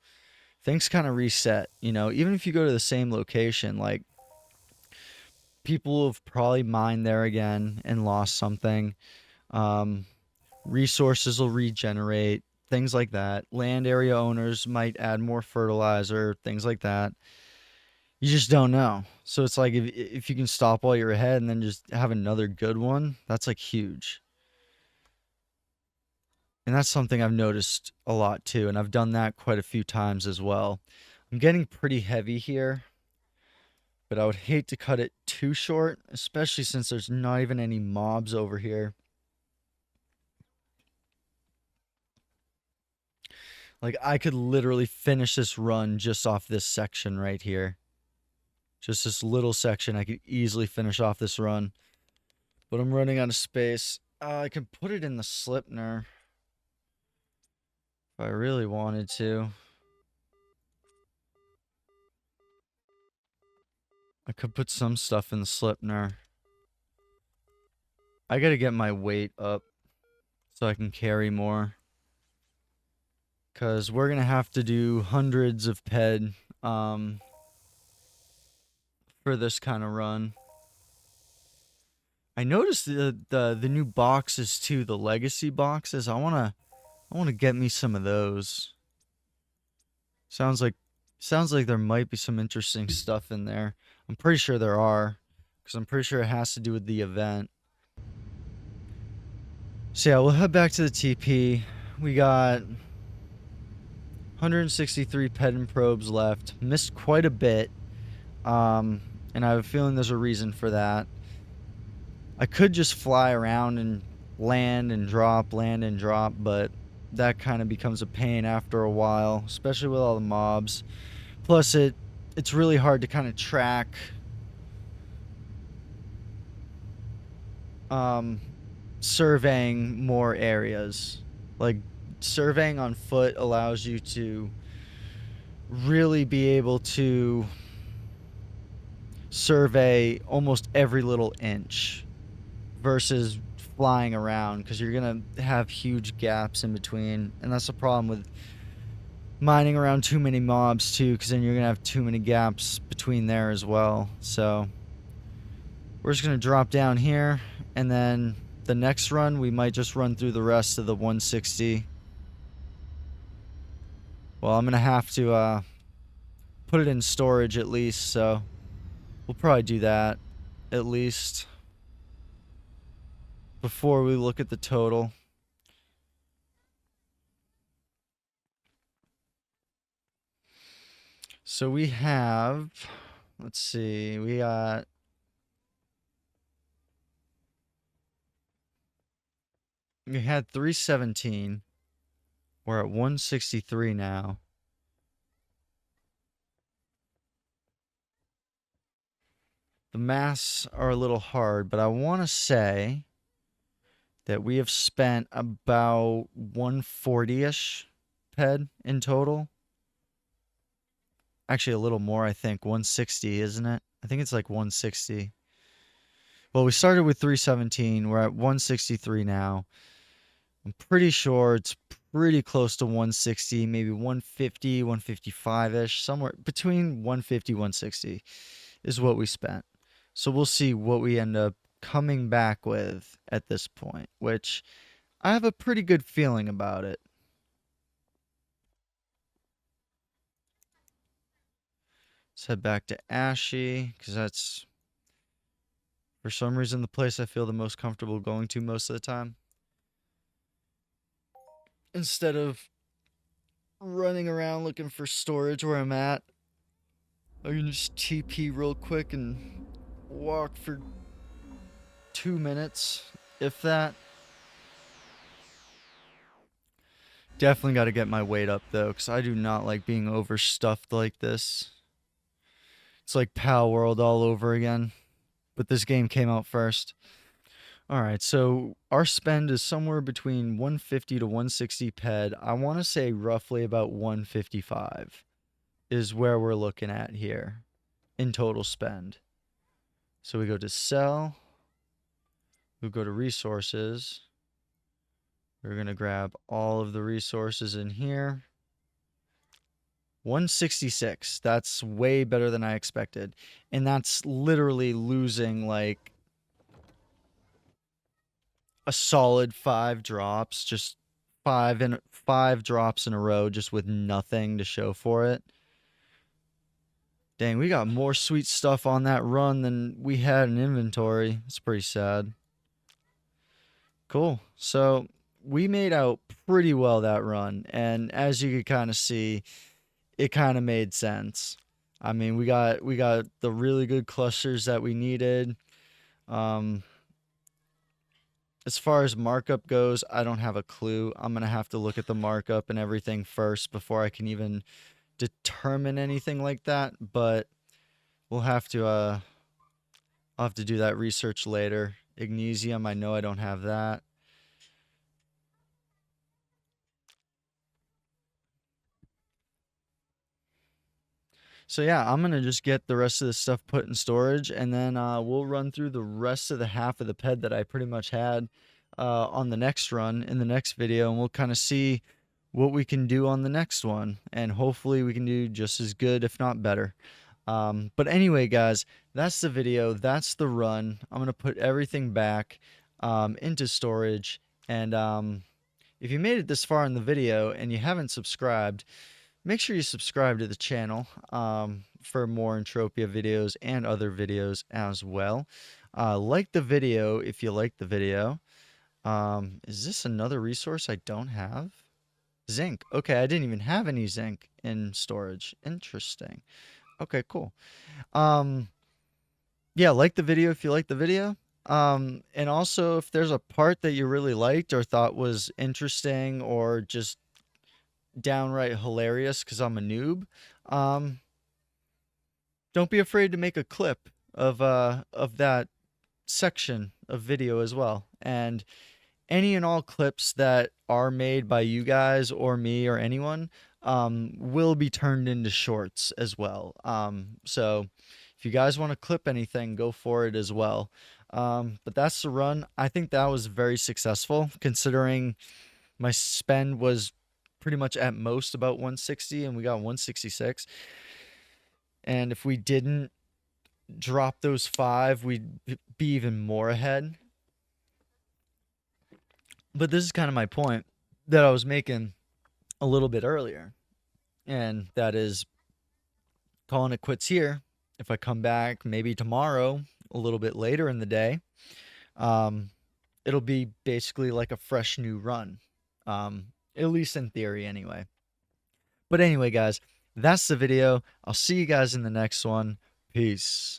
things kind of reset. You know, even if you go to the same location, like people have probably mined there again and lost something. Um, Resources will regenerate, things like that. Land area owners might add more fertilizer, things like that. You just don't know. So it's like if you can stop while you're ahead and then just have another good one, that's like huge. And that's something I've noticed a lot too, and I've done that quite a few times as well. I'm getting pretty heavy here. but I would hate to cut it too short, especially since there's not even any mobs over here. Like, I could literally finish this run just off this section right here. Just this little section, I could easily finish off this run. But I'm running out of space. I can put it in the Slipner if I really wanted to. I could put some stuff in the Slipner. I gotta get my weight up so I can carry more. Because we're gonna have to do hundreds of ped for this kind of run. I noticed the new boxes too, the legacy boxes. I wanna get me some of those. Sounds like there might be some interesting stuff in there. I'm pretty sure there are, because I'm pretty sure it has to do with the event. So yeah, we'll head back to the TP. We got 163 ped and probes left. Missed quite a bit. And I have a feeling there's a reason for that. I could just fly around and land and drop, but that kind of becomes a pain after a while, especially with all the mobs. Plus, it's really hard to kind of track surveying more areas. Like, surveying on foot allows you to really be able to survey almost every little inch versus flying around, because you're gonna have huge gaps in between, and that's the problem with mining around too many mobs too, because then you're gonna have too many gaps between there as well. So we're just gonna drop down here, and then the next run we might just run through the rest of the 160. Well, I'm gonna have to put it in storage at least, so we'll probably do that at least before we look at the total. So we have, let's see, we had 317. We're at 163 now. The maths are a little hard, but I want to say that we have spent about 140-ish ped in total. Actually, a little more, I think. 160, isn't it? I think it's like 160. Well, we started with 317. We're at 163 now. I'm pretty sure it's pretty close to 160, maybe 150, 155-ish. Somewhere between 150, 160 is what we spent. So we'll see what we end up coming back with at this point, which I have a pretty good feeling about it. Let's head back to Ashy, because that's, for some reason, the place I feel the most comfortable going to most of the time. Instead of running around looking for storage where I'm at, I can just TP real quick and walk for 2 minutes, if that. Definitely got to get my weight up, though, because I do not like being overstuffed like this. It's like Pal World all over again, but this game came out first. Alright, so our spend is somewhere between 150 to 160 ped. I want to say roughly about 155 is where we're looking at here in total spend. So we go to sell. We go to resources. We're going to grab all of the resources in here. 166. That's way better than I expected. And that's literally losing like a solid 5 drops, just 5 drops in a row, just with nothing to show for it. Dang, we got more sweet stuff on that run than we had in inventory. It's pretty sad. Cool. So we made out pretty well that run, and as you could kind of see, it kind of made sense. I mean, we got the really good clusters that we needed. Um, as far as markup goes, I don't have a clue. I'm gonna have to look at the markup and everything first before I can even determine anything like that. But we'll have to I'll have to do that research later. Ignesium, I know I don't have that. So yeah, I'm gonna just get the rest of this stuff put in storage, and then we'll run through the rest of the half of the ped that I pretty much had on the next run in the next video, and we'll kind of see what we can do on the next one, and hopefully we can do just as good, if not better. But anyway, guys, that's the video. That's the run. I'm gonna put everything back into storage, and if you made it this far in the video and you haven't subscribed, make sure you subscribe to the channel for more Entropia videos and other videos as well. Like the video if you like the video. Is this another resource I don't have? Zinc. Okay, I didn't even have any zinc in storage. Interesting. Okay, cool. Um, yeah, like the video if you like the video. And also if there's a part that you really liked or thought was interesting or just downright hilarious because I'm a noob, um, don't be afraid to make a clip of that section of video as well. And any and all clips that are made by you guys or me or anyone will be turned into shorts as well. So if you guys want to clip anything, go for it as well. But that's the run. I think that was very successful considering my spend was pretty much at most about 160 and we got 166. And if we didn't drop those 5, we'd be even more ahead. But this is kind of my point that I was making a little bit earlier. And that is calling it quits here. If I come back maybe tomorrow, a little bit later in the day, um, it'll be basically like a fresh new run. At least in theory, anyway. But anyway, guys, that's the video. I'll see you guys in the next one. Peace.